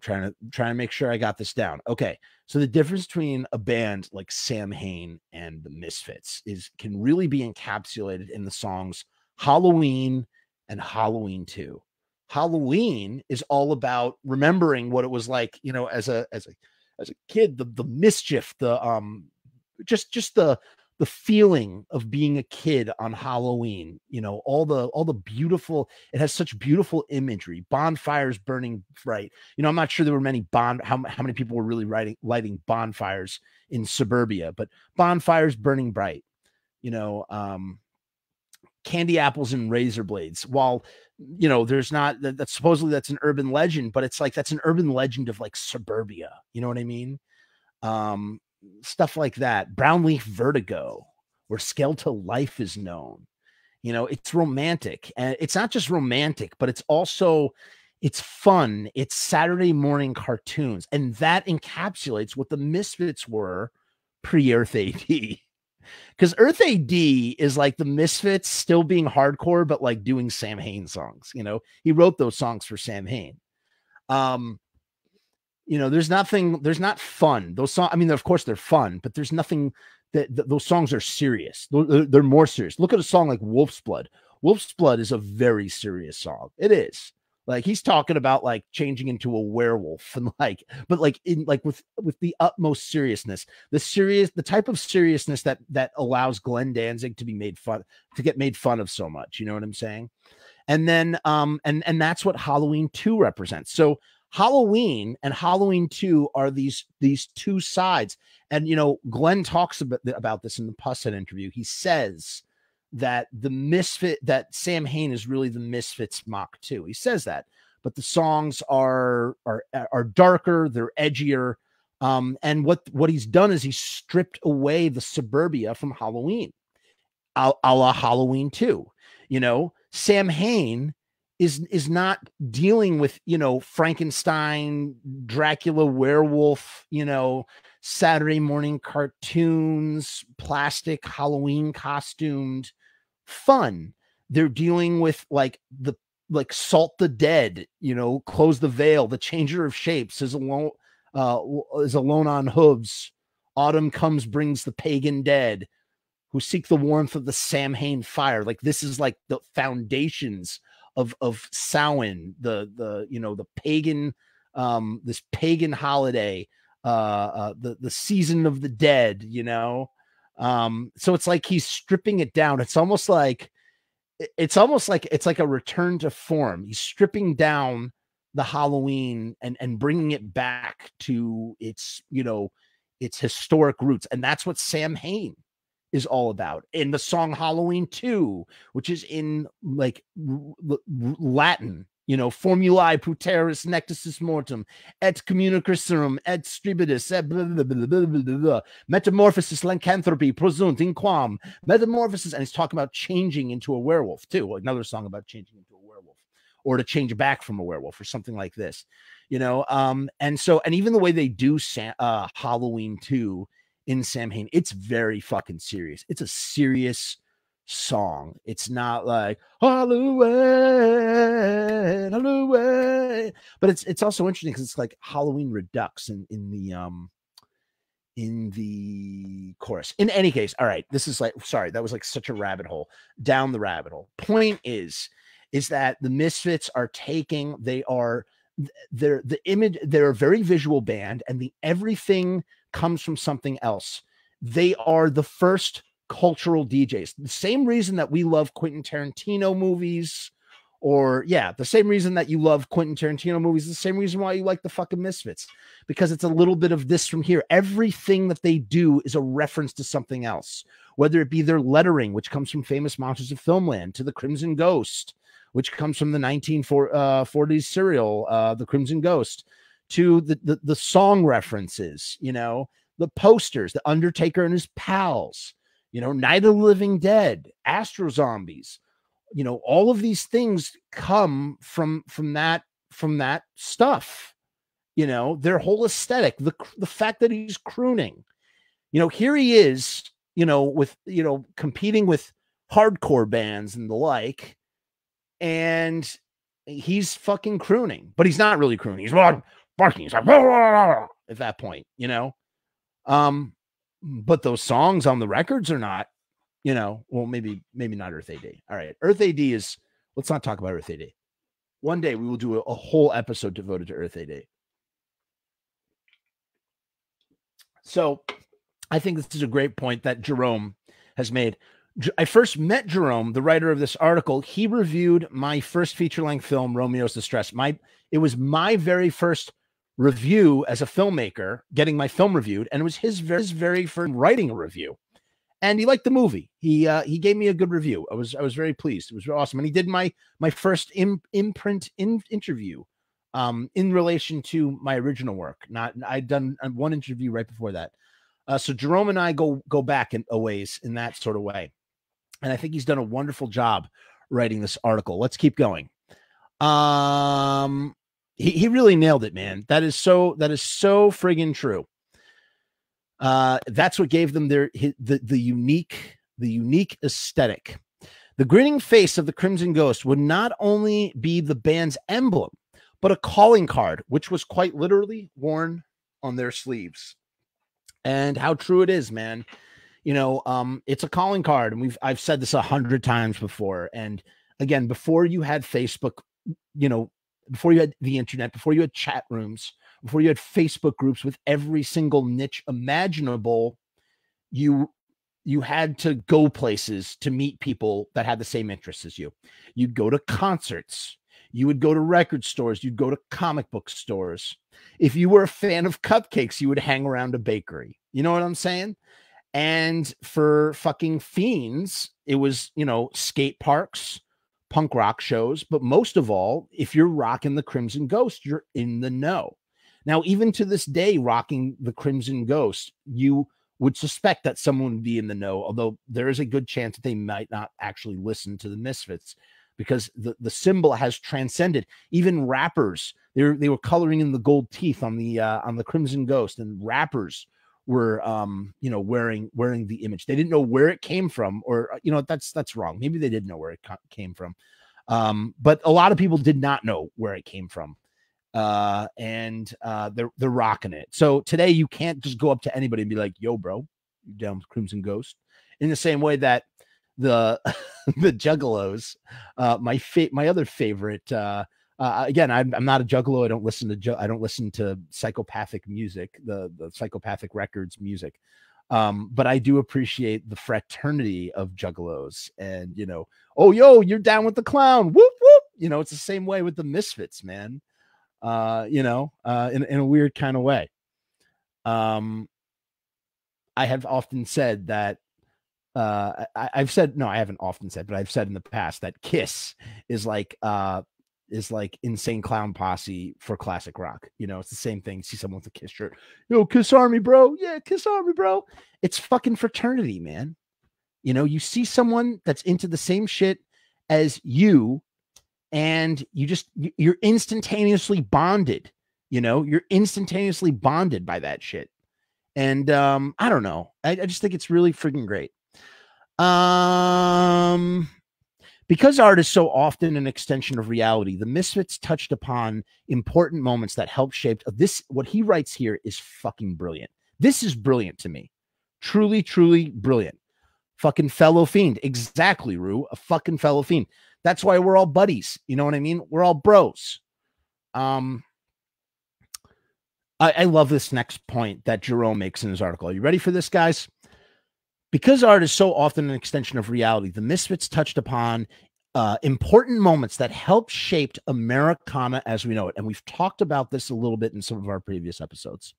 I'm trying to make sure I got this down. Okay. So the difference between a band like Samhain and the Misfits can really be encapsulated in the songs Halloween and Halloween 2. Halloween is all about remembering what it was like, you know, as a kid, the mischief, just the feeling of being a kid on Halloween, you know, all the beautiful, it has such beautiful imagery, bonfires burning bright. You know, I'm not sure there were many how many people were really lighting bonfires in suburbia, but bonfires burning bright, you know, candy apples and razor blades. While, you know, there's not that supposedly that's an urban legend, but it's like, that's an urban legend of like suburbia. You know what I mean? Stuff like that. Brownleaf Vertigo, where skeletal life is known. You know, it's romantic, and it's not just romantic, but it's fun. It's Saturday morning cartoons, and that encapsulates what the Misfits were pre-Earth AD. Because Earth AD is like the Misfits still being hardcore, but like doing Samhain songs. You know, he wrote those songs for Samhain. You know, there's not fun. Those songs, I mean, of course they're fun, but there's nothing those songs are serious. They're more serious. Look at a song like Wolf's Blood. Wolf's Blood is a very serious song. It is. Like, he's talking about like changing into a werewolf and like, but like in like with the utmost seriousness, the type of seriousness that allows Glenn Danzig to get made fun of so much. You know what I'm saying? And then and that's what Halloween 2 represents. So Halloween and Halloween 2 are these two sides. And, you know, Glenn talks about this in the Pushead interview. He says that that Samhain is really the Misfits Mach 2. He says that, but the songs are darker, they're edgier. And what he's done is he's stripped away the suburbia from Halloween, a la Halloween 2. You know, Samhain is not dealing with, you know, Frankenstein, Dracula, werewolf, you know, Saturday morning cartoons, plastic Halloween costumed fun. They're dealing with like Salt the Dead, you know, Close the Veil, The Changer of Shapes is alone on hooves. Autumn comes, brings the pagan dead who seek the warmth of the Samhain fire. Like, this is like the foundations of Samhain, the pagan, this pagan holiday, the season of the dead, you know. So it's like he's stripping it down. It's like a return to form. He's stripping down the Halloween and bringing it back to its, you know, its historic roots. And that's what Samhain is all about. In the song Halloween 2, which is in like Latin, you know, formulae puteris nectasis mortem et communicarum et stribidis et blah, blah, blah, blah, blah, blah, blah. Metamorphosis lycanthropy prosunt in quam metamorphosis. And he's talking about changing into a werewolf too. Another song about changing into a werewolf, or to change back from a werewolf, or something like this, you know. And even the way they do Halloween 2 in Samhain, it's very fucking serious. It's a serious song. It's not like Halloween, Halloween, but it's also interesting because it's like Halloween Redux in the chorus. In any case, all right, this is like, sorry, that was like such a rabbit hole down the rabbit hole. Point is that the Misfits are they're a very visual band, and everything comes from something else. They are the first cultural DJs. The same reason that we love Quentin Tarantino movies, Or yeah, the same reason that you love Quentin Tarantino movies is the same reason why you like the fucking Misfits, because it's a little bit of this from here. Everything that they do is a reference to something else, whether it be their lettering, which comes from Famous Monsters of Filmland, to the Crimson Ghost, which comes from the 1940s serial, The Crimson Ghost, to the song references, you know, the posters, The Undertaker and his pals, you know, Night of the Living Dead, Astro Zombies. You know, all of these things come from that stuff. You know, their whole aesthetic, the fact that he's crooning. You know, here he is, you know, with, you know, competing with hardcore bands and the like, and he's fucking crooning, but he's not really crooning. He's barking. He's like, blah, blah, blah, at that point, you know. But those songs on the records are not, you know, well, maybe not Earth AD. All right. Earth AD is, let's not talk about Earth AD. One day we will do a whole episode devoted to Earth AD. So I think this is a great point that Jerome has made. I first met Jerome, the writer of this article. He reviewed my first feature-length film, Romeo's Distress. It was my very first review as a filmmaker, getting my film reviewed, and it was his very first writing a review. And he liked the movie. He gave me a good review. I was very pleased. It was awesome. And he did my first imprint interview in relation to my original work. I'd done one interview right before that. So Jerome and I go back a ways in that sort of way. And I think he's done a wonderful job writing this article. Let's keep going. He really nailed it, man. That is so friggin' true. That's what gave them the unique aesthetic. The grinning face of the Crimson Ghost would not only be the band's emblem, but a calling card, which was quite literally worn on their sleeves. And how true it is, man. You know, it's a calling card, and I've said this 100 times before. And again, before you had Facebook, you know, before you had the internet, before you had chat rooms, before you had Facebook groups with every single niche imaginable, you had to go places to meet people that had the same interests as you. You'd go to concerts. You would go to record stores. You'd go to comic book stores. If you were a fan of cupcakes, you would hang around a bakery. You know what I'm saying? And for fucking fiends, it was, you know, skate parks, punk rock shows. But most of all, if you're rocking the Crimson Ghost, you're in the know. Now, even to this day, rocking the Crimson Ghost, you would suspect that someone would be in the know, although there is a good chance that they might not actually listen to the Misfits, because the symbol has transcended. Even rappers, they were coloring in the gold teeth on the Crimson Ghost, and rappers were you know, wearing the image. They didn't know where it came from, or you know, that's wrong. Maybe they didn't know where it came from, but a lot of people did not know where it came from. And they're rocking it. So today you can't just go up to anybody and be like, "Yo, bro, you down with Crimson Ghost?" In the same way that the the Juggalos, my other favorite. Again, I'm not a Juggalo. I don't listen to psychopathic music, the Psychopathic Records music. But I do appreciate the fraternity of Juggalos, and you know, oh yo, you're down with the clown, whoop whoop. You know, it's the same way with the Misfits, man. You know, in a weird kind of way. I have often said that I've said, no, I haven't often said, but I've said in the past that Kiss is like Insane Clown Posse for classic rock. You know, it's the same thing. See someone with a Kiss shirt, yo, Kiss Army, bro. Yeah, Kiss Army, bro. It's fucking fraternity, man. You know, you see someone that's into the same shit as you, and you're instantaneously bonded. You know, you're instantaneously bonded by that shit. And I don't know. I just think it's really freaking great. Because art is so often an extension of reality, the Misfits touched upon important moments that helped shape this. What he writes here is fucking brilliant. This is brilliant to me. Truly, truly brilliant. Fucking fellow fiend. Exactly, Rue. A fucking fellow fiend. That's why we're all buddies. You know what I mean? We're all bros. I love this next point that Jerome makes in his article. Are you ready for this, guys? Because art is so often an extension of reality, the Misfits touched upon important moments that helped shape Americana as we know it. And we've talked about this a little bit in some of our previous episodes.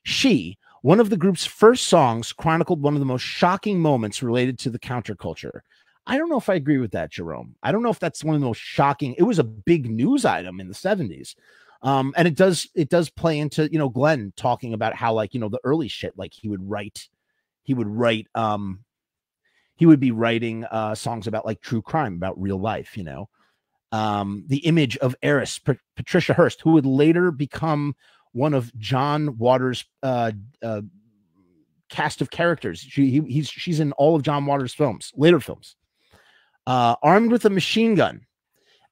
She, one of the group's first songs, chronicled one of the most shocking moments related to the counterculture. I don't know if I agree with that, Jerome. I don't know if that's one of the most shocking. It was a big news item in the 70s. And it does play into, Glenn talking about how, like, the early shit, like he would be writing songs about like true crime, about real life, the image of heiress Patricia Hearst, who would later become one of John Waters' cast of characters. She's in all of John Waters' later films. Armed with a machine gun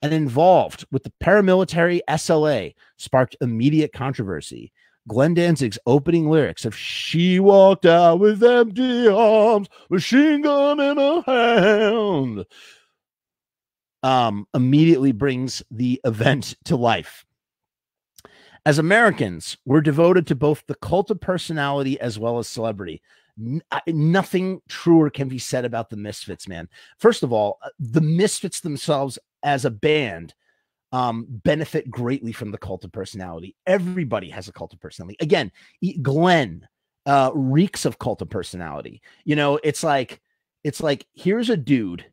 and involved with the paramilitary SLA, sparked immediate controversy. Glenn Danzig's opening lyrics of "She walked out with empty arms, machine gun in her hand," immediately brings the event to life. As Americans, we're devoted to both the cult of personality as well as celebrity. Nothing truer can be said about the Misfits, man. First of all, the Misfits themselves as a band benefit greatly from the cult of personality. Everybody has a cult of personality. Again, Glenn reeks of cult of personality. It's like here's a dude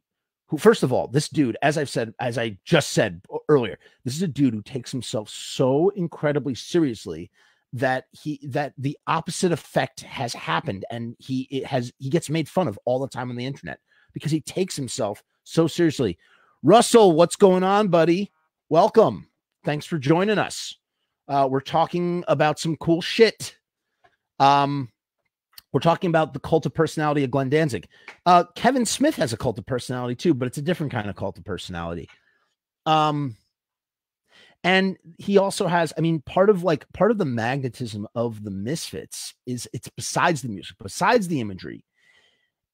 who, first of all, this dude, as I just said earlier, this is a dude who takes himself so incredibly seriously that the opposite effect has happened, and he gets made fun of all the time on the internet because he takes himself so seriously. Russell, what's going on, buddy? Welcome. Thanks for joining us. We're talking about some cool shit. We're talking about the cult of personality of Glenn Danzig. Kevin Smith has a cult of personality too, but it's a different kind of cult of personality. And he also has, part of the magnetism of the Misfits is it's besides the music, besides the imagery.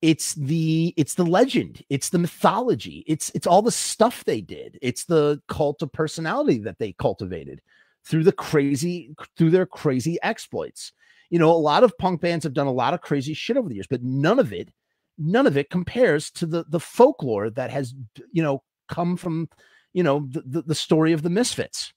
It's the legend. It's the mythology. It's all the stuff they did. It's the cult of personality that they cultivated through their crazy exploits. A lot of punk bands have done a lot of crazy shit over the years, but none of it compares to the folklore that has, come from, the story of the Misfits.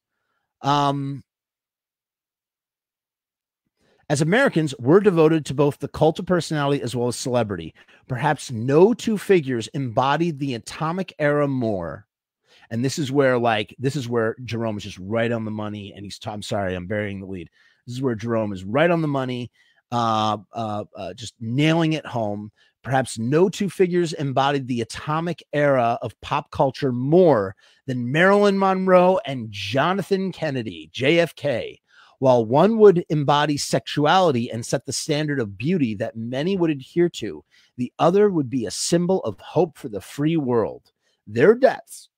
As Americans, we're devoted to both the cult of personality as well as celebrity. Perhaps no two figures embodied the atomic era more. And this is where Jerome is just right on the money. And I'm sorry, I'm burying the lead. This is where Jerome is right on the money, just nailing it home. Perhaps no two figures embodied the atomic era of pop culture more than Marilyn Monroe and Jonathan Kennedy, JFK. While one would embody sexuality and set the standard of beauty that many would adhere to, the other would be a symbol of hope for the free world. Their deaths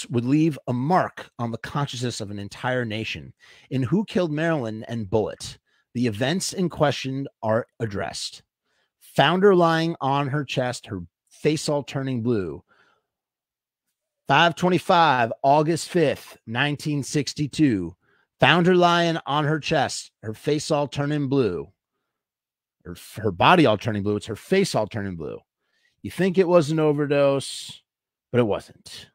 would leave a mark on the consciousness of an entire nation. In Who Killed Marilyn and Bullet, the events in question are addressed. Found her lying on her chest, her face all turning blue. 5/25, August 5th, 1962. Found her lying on her chest, her face all turning blue. Her body all turning blue. It's her face all turning blue. You think it was an overdose, but it wasn't.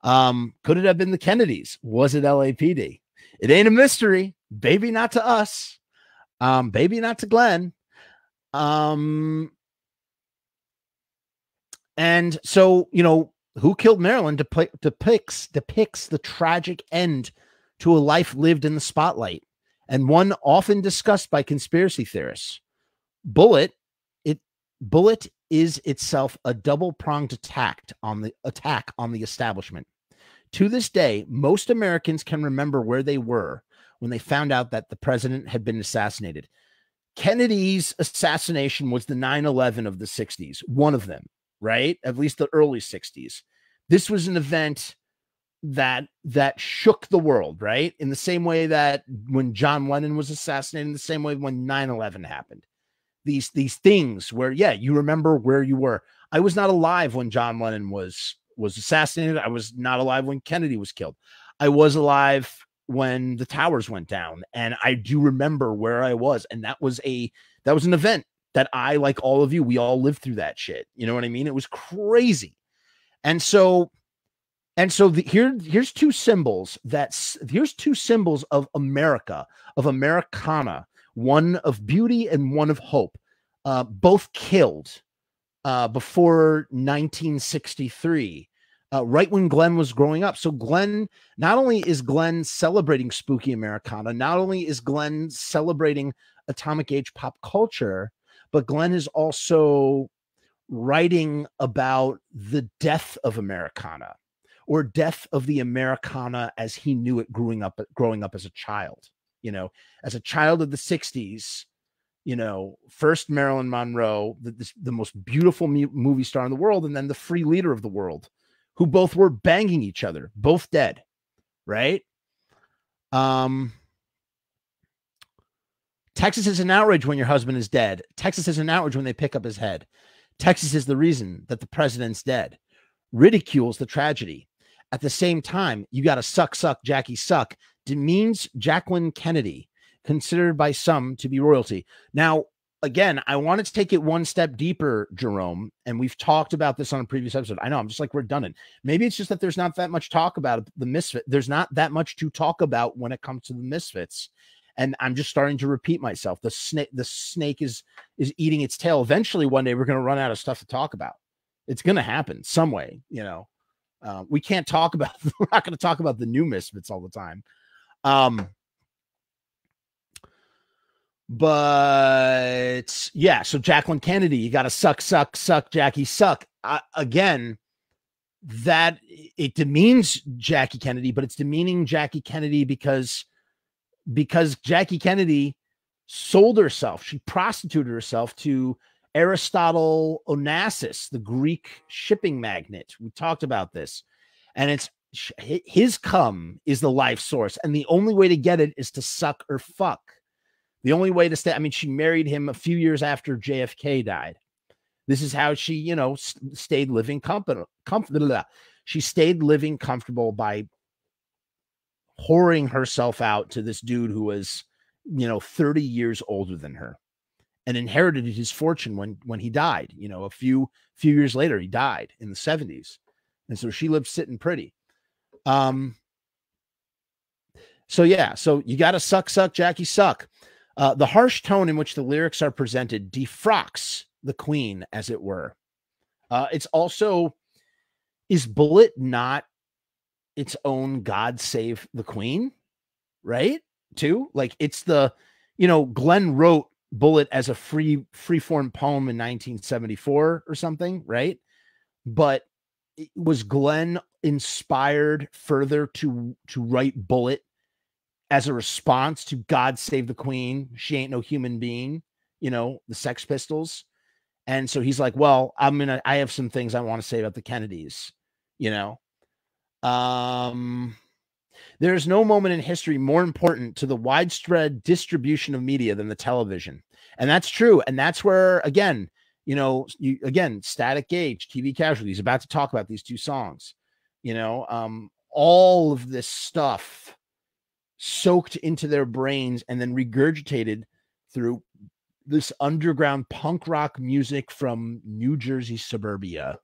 Could it have been the Kennedys? Was it LAPD? It ain't a mystery. Baby, not to us. Baby, not to Glenn. And so, Who Killed Marilyn depicts the tragic end to a life lived in the spotlight, and one often discussed by conspiracy theorists. Bullet is itself a double-pronged attack on the establishment. To this day, most Americans can remember where they were when they found out that the president had been assassinated. Kennedy's assassination was the 9/11 of the 60s, one of them, right? At least the early 60s. This was an event that shook the world, right? In the same way that when John Lennon was assassinated, in the same way when 9/11 happened. These things where, yeah, you remember where you were. I was not alive when John Lennon was assassinated. I was not alive when Kennedy was killed. I was alive when the towers went down, and I do remember where I was. And that was an event. that I, like all of you, we all lived through that shit. You know what I mean? It was crazy. And so here's two symbols here's two symbols of America, of Americana, one of beauty and one of hope, both killed before 1963, right when Glenn was growing up. So Glenn, not only is Glenn celebrating spooky Americana, not only is Glenn celebrating atomic age pop culture, but Glenn is also writing about the death of Americana, or death of the Americana as he knew it growing up as a child. You know, as a child of the 60s, you know, first Marilyn Monroe, the most beautiful movie star in the world, and then the free leader of the world, who both were banging each other, both dead, right? Texas is an outrage when your husband is dead. Texas is an outrage when they pick up his head. Texas is the reason that the president's dead. Ridicules the tragedy. At the same time, you got to suck, Jackie, suck, demeans Jacqueline Kennedy, considered by some to be royalty. Now, again, I wanted to take it one step deeper, Jerome, and we've talked about this on a previous episode. I know, I'm just like redundant. Maybe it's just that there's not that much talk about the Misfits. There's not that much to talk about when it comes to the Misfits. And I'm just starting to repeat myself. The snake is eating its tail. Eventually, one day, we're going to run out of stuff to talk about. It's going to happen some way, you know. We can't talk about, we're not going to talk about the new Misfits all the time. But yeah, so Jacqueline Kennedy, you got to suck, Jackie, suck. Again, that it demeans Jackie Kennedy, but it's demeaning Jackie Kennedy because Jackie Kennedy sold herself. She prostituted herself to Aristotle Onassis, the Greek shipping magnate. We talked about this, and it's his cum is the life source, and the only way to get it is to suck or fuck. The only way to stay. I mean, she married him a few years after JFK died. This is how she, you know, stayed living comfortable. She stayed living comfortable by whoring herself out to this dude who was, you know, 30 years older than her, and inherited his fortune when he died. You know, a few years later, he died in the 70s. And so she lived sitting pretty. So yeah, so you got to suck, Jackie, suck. The harsh tone in which the lyrics are presented defrocks the queen, as it were. It's also, is Bullet not its own God Save the Queen, right? Too, like, it's the, you know, Glenn wrote Bullet as a free-form poem in 1974 or something, right? But was Glenn inspired further to write Bullet as a response to God Save the Queen, She Ain't No Human Being, you know, the Sex Pistols? And so he's like, well, I have some things I want to say about the Kennedys, you know. There's no moment in history more important to the widespread distribution of media than the television. And that's true. And that's where, again, you know, Static Age, TV Casualties, about to talk about these two songs, you know, all of this stuff soaked into their brains and then regurgitated through this underground punk rock music from New Jersey suburbia.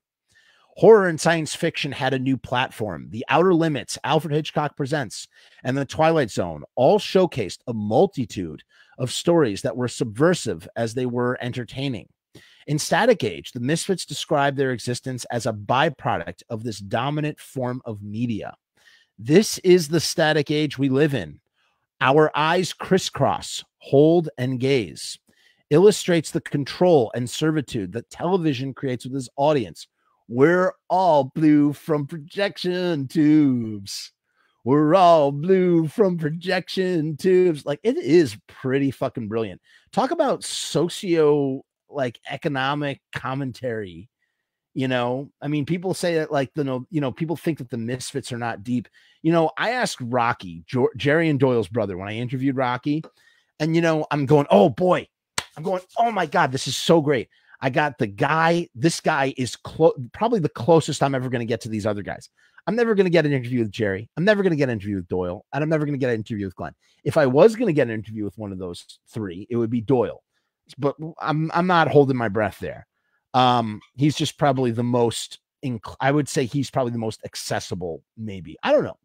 Horror and science fiction had a new platform. The Outer Limits, Alfred Hitchcock Presents, and The Twilight Zone all showcased a multitude of stories that were subversive as they were entertaining. In Static Age, the Misfits described their existence as a byproduct of this dominant form of media. This is the Static Age we live in. Our eyes crisscross, hold, and gaze. Illustrates the control and servitude that television creates with its audience. We're all blue from projection tubes. We're all blue from projection tubes. Like, it is pretty fucking brilliant. Talk about economic commentary. You know, I mean, people say that, like, people think that the Misfits are not deep. You know, I asked Rocky, Jerry and Doyle's brother, when I interviewed Rocky, and, you know, I'm going, oh my God, this is so great. I got the guy. This guy is probably the closest I'm ever going to get to these other guys. I'm never going to get an interview with Jerry. I'm never going to get an interview with Doyle. And I'm never going to get an interview with Glenn. If I was going to get an interview with one of those three, it would be Doyle. but I'm not holding my breath there. He's just probably the most, I would say he's probably the most accessible, maybe. I don't know.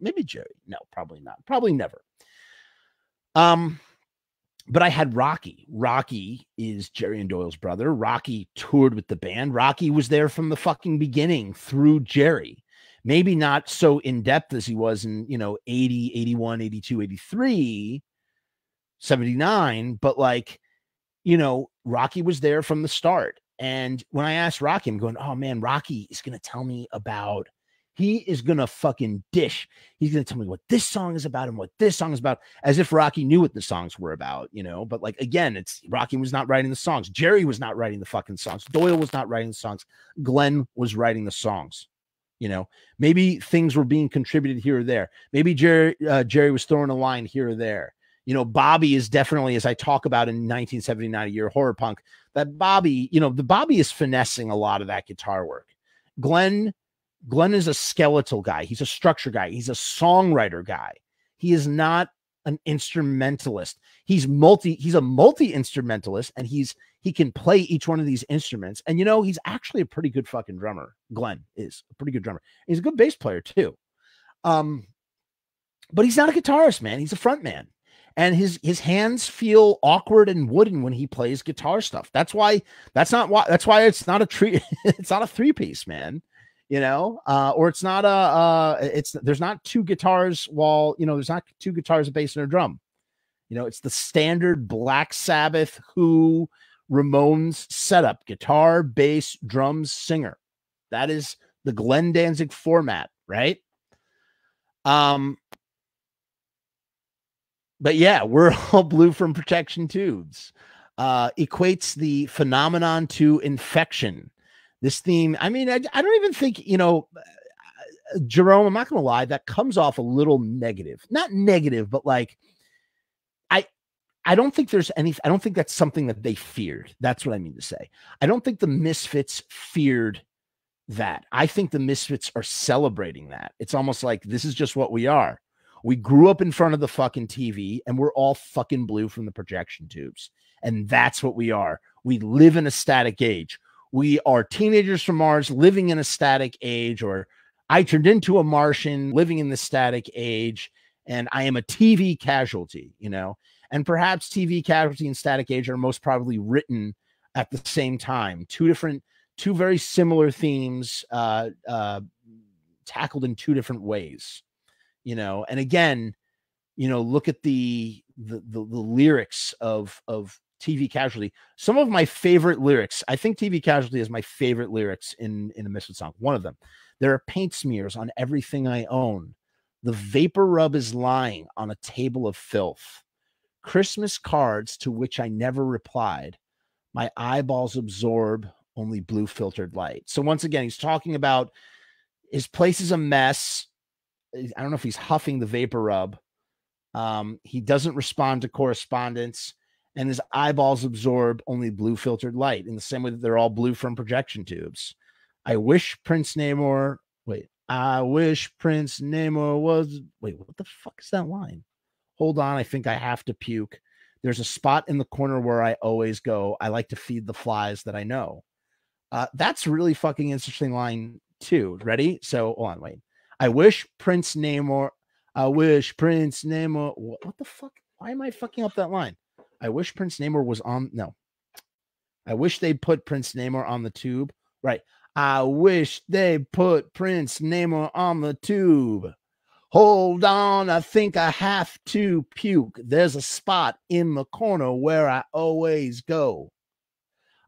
Maybe Jerry. No, probably not. Probably never. But I had Rocky. Rocky is Jerry and Doyle's brother. Rocky toured with the band. Rocky was there from the fucking beginning through Jerry. Maybe not so in depth as he was in, 80, 81, 82, 83, 79, but like, Rocky was there from the start. And when I asked Rocky, I'm going, oh man, Rocky is going to tell me about, he is going to fucking dish. He's going to tell me what this song is about and what this song is about, as if Rocky knew what the songs were about, but like, again, it's Rocky was not writing the songs. Jerry was not writing the fucking songs. Doyle was not writing the songs. Glenn was writing the songs. Maybe things were being contributed here or there. Maybe Jerry was throwing a line here or there. Bobby is definitely, as I talk about in 1979, A Year of Horror Punk, that Bobby, the Bobby is finessing a lot of that guitar work. Glenn is a skeletal guy. He's a structure guy. He's a songwriter guy. He is not an instrumentalist. He's a multi-instrumentalist, and he can play each one of these instruments. And he's actually a pretty good fucking drummer. Glenn is a pretty good drummer. He's a good bass player too. But he's not a guitarist, man. He's a front man. And his hands feel awkward and wooden when he plays guitar stuff. That's why it's not a it's not a three-piece, man. Or it's not there's not two guitars there's not two guitars, a bass, and a drum. It's the standard Black Sabbath, Who, Ramones setup: guitar, bass, drums, singer. That is the Glenn Danzig format, right? But yeah, we're all blue from protection tubes. Equates the phenomenon to infection. This theme, I mean, I don't even think, Jerome, I'm not going to lie, that comes off a little negative. Not negative, but like, I don't think I don't think that's something that they feared. That's what I mean to say. I don't think the Misfits feared that. I think the Misfits are celebrating that. It's almost like, this is just what we are. We grew up in front of the fucking TV, and we're all fucking blue from the projection tubes. And that's what we are. We live in a static age. We are teenagers from Mars living in a static age, or I turned into a Martian living in the static age, and I am a TV casualty, and perhaps TV casualty and static age are most probably written at the same time. Two very similar themes, tackled in two different ways. And again, look at the lyrics of TV Casualty. Some of my favorite lyrics, I think TV Casualty is my favorite lyrics in a Misfits song. One of them: there are paint smears on everything I own. The vapor rub is lying on a table of filth. Christmas cards to which I never replied. My eyeballs absorb only blue filtered light. So once again, he's talking about his place is a mess. I don't know if he's huffing the vapor rub. He doesn't respond to correspondence, and his eyeballs absorb only blue filtered light in the same way that they're all blue from projection tubes. I wish Prince Namor was, wait, what the fuck is that line? Hold on. I think I have to puke. There's a spot in the corner where I always go. I like to feed the flies that I know. That's really fucking interesting line too. Ready? So hold on, wait. I wish Prince Namor. What the fuck? Why am I fucking up that line? I wish Prince Namor was on. No. I wish they put Prince Namor on the tube. Right. I wish they put Prince Namor on the tube. Hold on. I think I have to puke. There's a spot in the corner where I always go.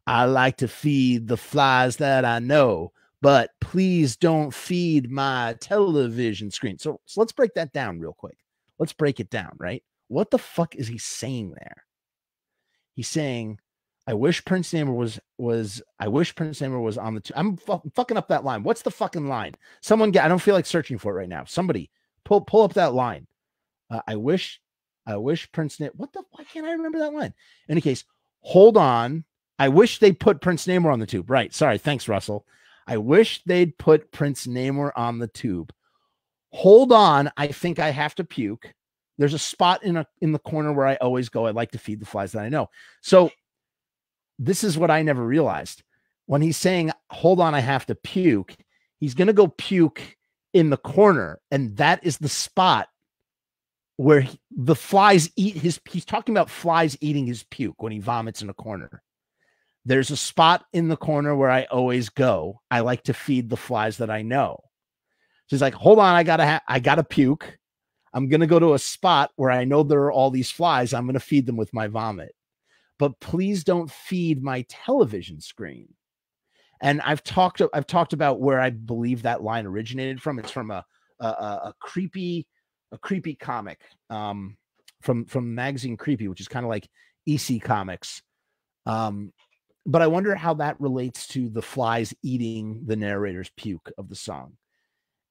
I like to feed the flies that I know, but please don't feed my television screen. So let's break that down real quick. Let's break it down, right? What the fuck is he saying there? He's saying, I wish Prince Namor was on the I'm fucking up that line. What's the fucking line? Someone get, I don't feel like searching for it right now. Somebody pull up that line. I wish Prince Namor, why can't I remember that line? In any case, hold on. I wish they put Prince Namor on the tube. Right. Sorry. Thanks, Russell. I wish they'd put Prince Namor on the tube. Hold on. I think I have to puke. There's a spot in the corner where I always go. I like to feed the flies that I know. So this is what I never realized. When he's saying, hold on, I have to puke, he's going to go puke in the corner. And that is the spot where the flies eat his, he's talking about flies eating his puke when he vomits in a corner. There's a spot in the corner where I always go. I like to feed the flies that I know. So he's like, hold on, I gotta puke. I'm going to go to a spot where I know there are all these flies. I'm going to feed them with my vomit. But please don't feed my television screen. And I've talked about where I believe that line originated from. It's from a creepy comic from magazine Creepy, which is kind of like EC Comics. But I wonder how that relates to the flies eating the narrator's puke of the song.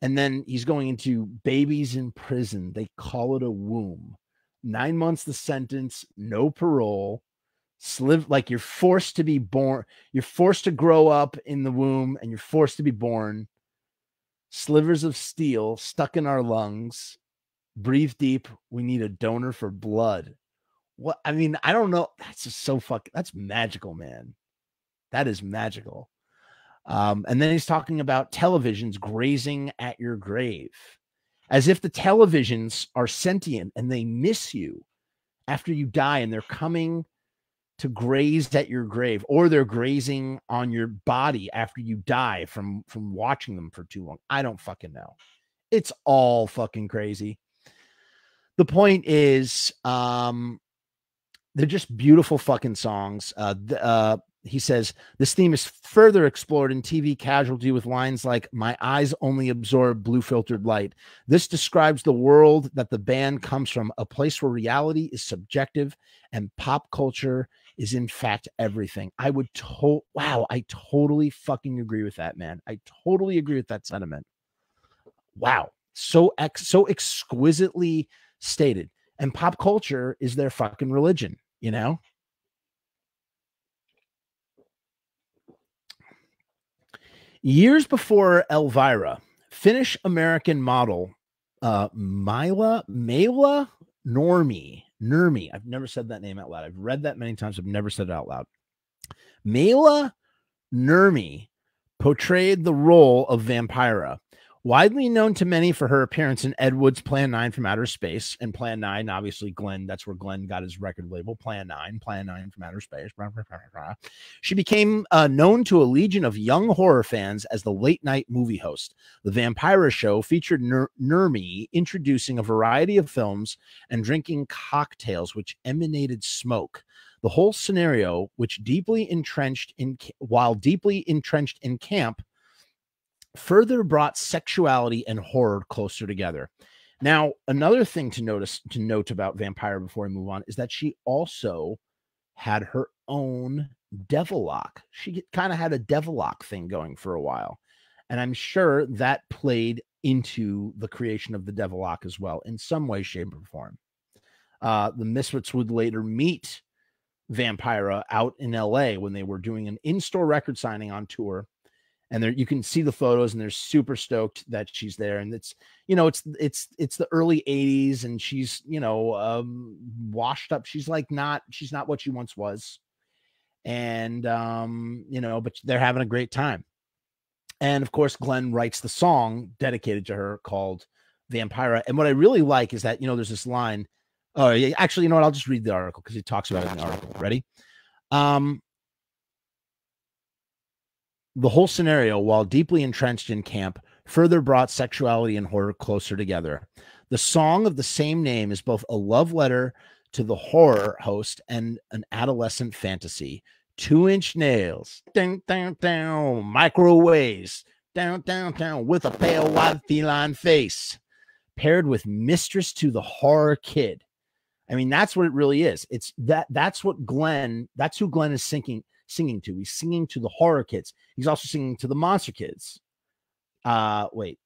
And then he's going into babies in prison. They call it a womb. 9 months the sentence, no parole. Like you're forced to be born. You're forced to grow up in the womb and you're forced to be born. Slivers of steel stuck in our lungs. Breathe deep. We need a donor for blood. What? I mean, I don't know. That's just so that's magical, man. That is magical. And then he's talking about televisions grazing at your grave, as if the televisions are sentient and they miss you after you die and they're coming to graze at your grave, or they're grazing on your body after you die from watching them for too long. I don't fucking know. It's all fucking crazy. The point is, they're just beautiful fucking songs. He says, this theme is further explored in TV Casualty with lines like, my eyes only absorb blue filtered light. This describes the world that the band comes from, a place where reality is subjective and pop culture is in fact everything. I totally fucking agree with that, man. I totally agree with that sentiment. Wow. So exquisitely stated. And pop culture is their fucking religion, you know? Years before Elvira, Finnish-American model Mila Nurmi. I've never said that name out loud. I've read that many times. I've never said it out loud. Mila Nurmi portrayed the role of Vampira, widely known to many for her appearance in Ed Wood's Plan 9 from Outer Space. And Plan 9, obviously, Glenn, that's where Glenn got his record label, Plan 9 from Outer Space. She became known to a legion of young horror fans as the late-night movie host. The Vampira show featured Nurmi introducing a variety of films and drinking cocktails which emanated smoke. The whole scenario, while deeply entrenched in camp, further brought sexuality and horror closer together. Now, another thing to note about Vampira before we move on is that she also had her own Diabolique. She kind of had a Diabolique thing going for a while. And I'm sure that played into the creation of the Diabolique as well in some way, shape, or form. The Misfits would later meet Vampira out in LA when they were doing an in-store record signing on tour. And there you can see the photos and they're super stoked that she's there. And it's, you know, it's the early 80s and she's, you know, washed up. She's not what she once was. And, you know, but they're having a great time. And of course, Glenn writes the song dedicated to her called Vampira. And what I really like is that, you know, there's this line. Oh, yeah, actually, you know what? I'll just read the article because he talks about it in the article. Ready? The whole scenario, while deeply entrenched in camp, further brought sexuality and horror closer together. The song of the same name is both a love letter to the horror host and an adolescent fantasy. 2-inch nails, down, down, down, microwaves, down, down, down, with a pale white feline face, paired with mistress to the horror kid. I mean, that's what it really is. That's who Glenn is singing to. He's singing to the horror kids. He's also singing to the monster kids. Wait.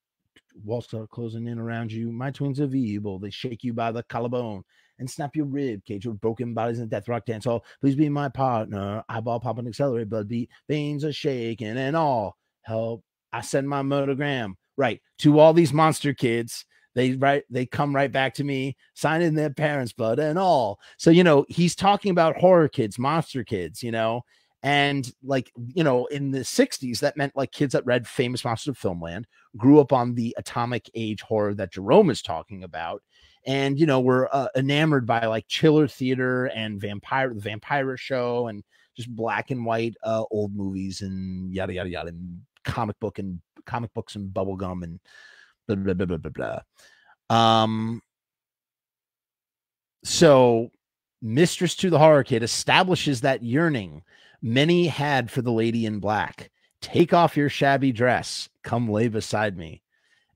Walls start closing in around you. My twins are evil. They shake you by the collarbone and snap your rib cage with broken bodies and death rock dance hall. Please be my partner. Eyeball pop and accelerate. Blood beat. Veins are shaking and all. Help. I send my monogram. Right. To all these monster kids. They come right back to me, signing their parents' blood and all. So, you know, he's talking about horror kids, monster kids, you know, And like, you know, in the 60s, that meant like kids that read Famous Monsters of Filmland grew up on the atomic age horror that Jerome is talking about. And, you know, we're enamored by like chiller theater and the Vampire Show, and just black and white old movies and yada, yada, yada, and comic books and bubblegum and blah, blah, blah, blah, blah, blah. So Mistress to the Horror Kid establishes that yearning many had for the lady in black. Take off your shabby dress, come lay beside me.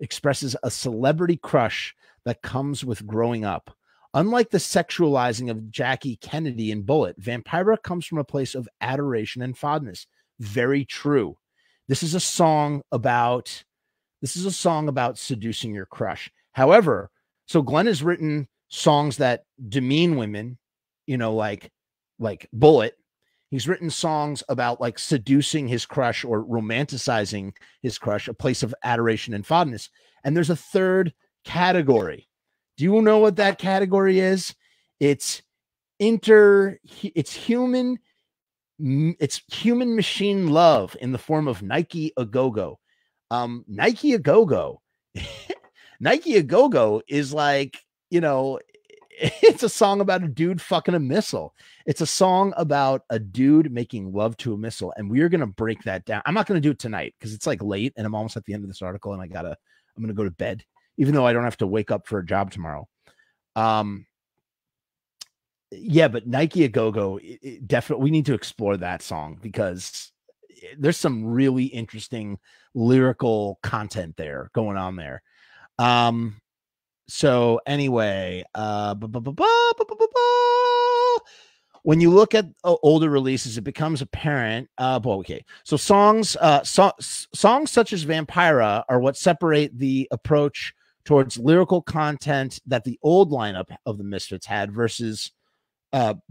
Expresses a celebrity crush that comes with growing up. Unlike the sexualizing of Jackie Kennedy in Bullet, Vampira comes from a place of adoration and fondness. Very true. This is a song about seducing your crush. However, so Glenn has written songs that demean women, you know, like Bullet. He's written songs about like seducing his crush or romanticizing his crush, a place of adoration and fondness. And there's a third category. Do you know what that category is? It's human machine love in the form of Nike A Go-Go. Nike A Go-Go. Nike A Go-Go is like, you know, it's a song about a dude fucking a missile. It's a song about a dude making love to a missile. And we're going to break that down. I'm not going to do it tonight because it's like late and I'm almost at the end of this article and I'm going to go to bed, even though I don't have to wake up for a job tomorrow. Yeah, but Nike A Go-Go, definitely, we need to explore that song because there's some really interesting lyrical content there going on there. So anyway, when you look at older releases, it becomes apparent. Okay. So songs such as Vampira are what separate the approach towards lyrical content that the old lineup of the Misfits had versus I'm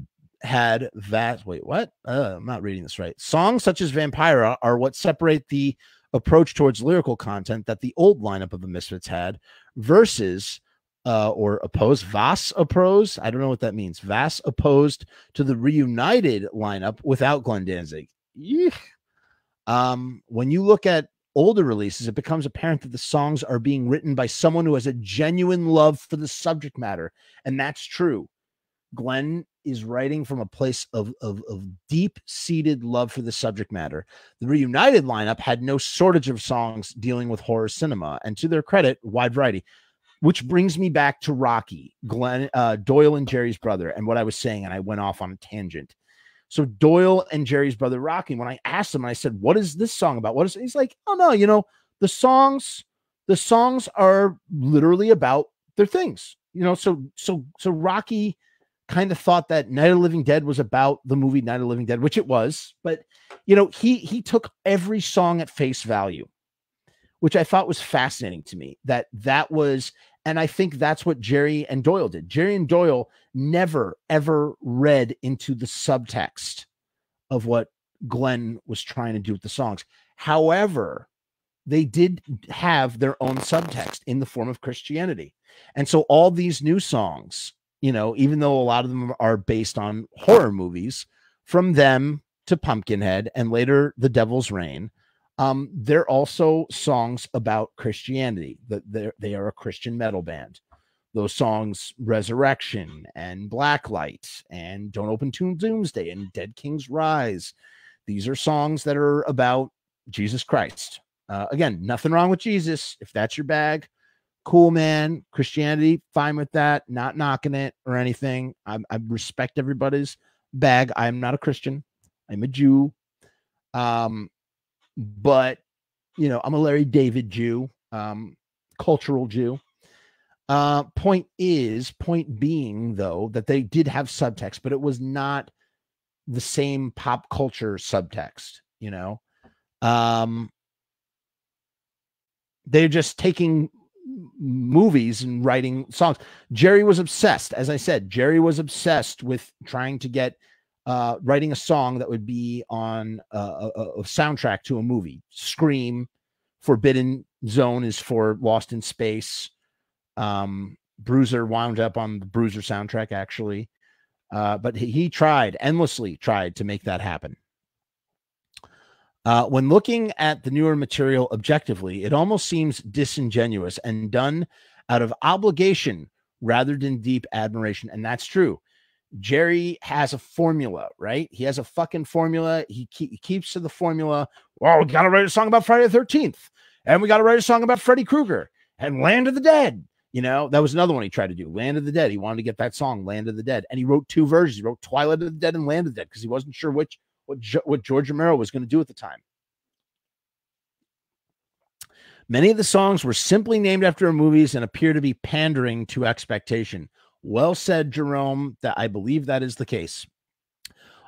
not reading this right. Songs such as Vampira are what separate the approach towards lyrical content that the old lineup of the Misfits had versus or opposed, Vas opposed. I don't know what that means. Vas opposed to the reunited lineup without Glenn Danzig. When you look at older releases, it becomes apparent that the songs are being written by someone who has a genuine love for the subject matter. And that's true. Glenn is writing from a place of deep-seated love for the subject matter. The reunited lineup had no shortage of songs dealing with horror cinema, and to their credit, wide variety. Which brings me back to Rocky, Glenn, Doyle and Jerry's brother, and what I was saying, and I went off on a tangent. So Doyle and Jerry's brother Rocky, when I asked him, I said, "What is this song about? What is it?" He's like, "Oh no, you know, the songs are literally about their things, you know." So Rocky kind of thought that Night of the Living Dead was about the movie Night of the Living Dead, which it was, but you know, he took every song at face value, which I thought was fascinating to me. That was, and I think that's what Jerry and Doyle did. Jerry and Doyle never, ever read into the subtext of what Glenn was trying to do with the songs. However, they did have their own subtext in the form of Christianity. And so all these new songs, you know, even though a lot of them are based on horror movies, from them to Pumpkinhead and later The Devil's Reign, they're also songs about Christianity. They are a Christian metal band. Those songs, Resurrection and Blacklight and Don't Open to Doomsday and Dead King's Rise, these are songs that are about Jesus Christ. Again, nothing wrong with Jesus. If that's your bag, cool, man. Christianity, fine with that. Not knocking it or anything. I respect everybody's bag. I'm not a Christian. I'm a Jew. But you know, I'm a Larry David Jew, cultural Jew. Point being though, that they did have subtext, but it was not the same pop culture subtext, you know. They're just taking movies and writing songs. Jerry was obsessed. As I said, Jerry was obsessed with trying to get writing a song that would be on a soundtrack to a movie. Scream, Forbidden Zone is for Lost in Space. Bruiser wound up on the Bruiser soundtrack, actually. But he endlessly tried to make that happen. When looking at the newer material objectively, it almost seems disingenuous and done out of obligation rather than deep admiration. And that's true. Jerry has a formula, right? He has a fucking formula. He keeps to the formula. Well, we got to write a song about Friday the 13th. And we got to write a song about Freddy Krueger and Land of the Dead. You know, that was another one he tried to do, Land of the Dead. He wanted to get that song, Land of the Dead. And he wrote two versions. He wrote Twilight of the Dead and Land of the Dead because he wasn't sure what George Romero was going to do at the time. Many of the songs were simply named after movies and appear to be pandering to expectation. Well said, Jerome. That I believe that is the case.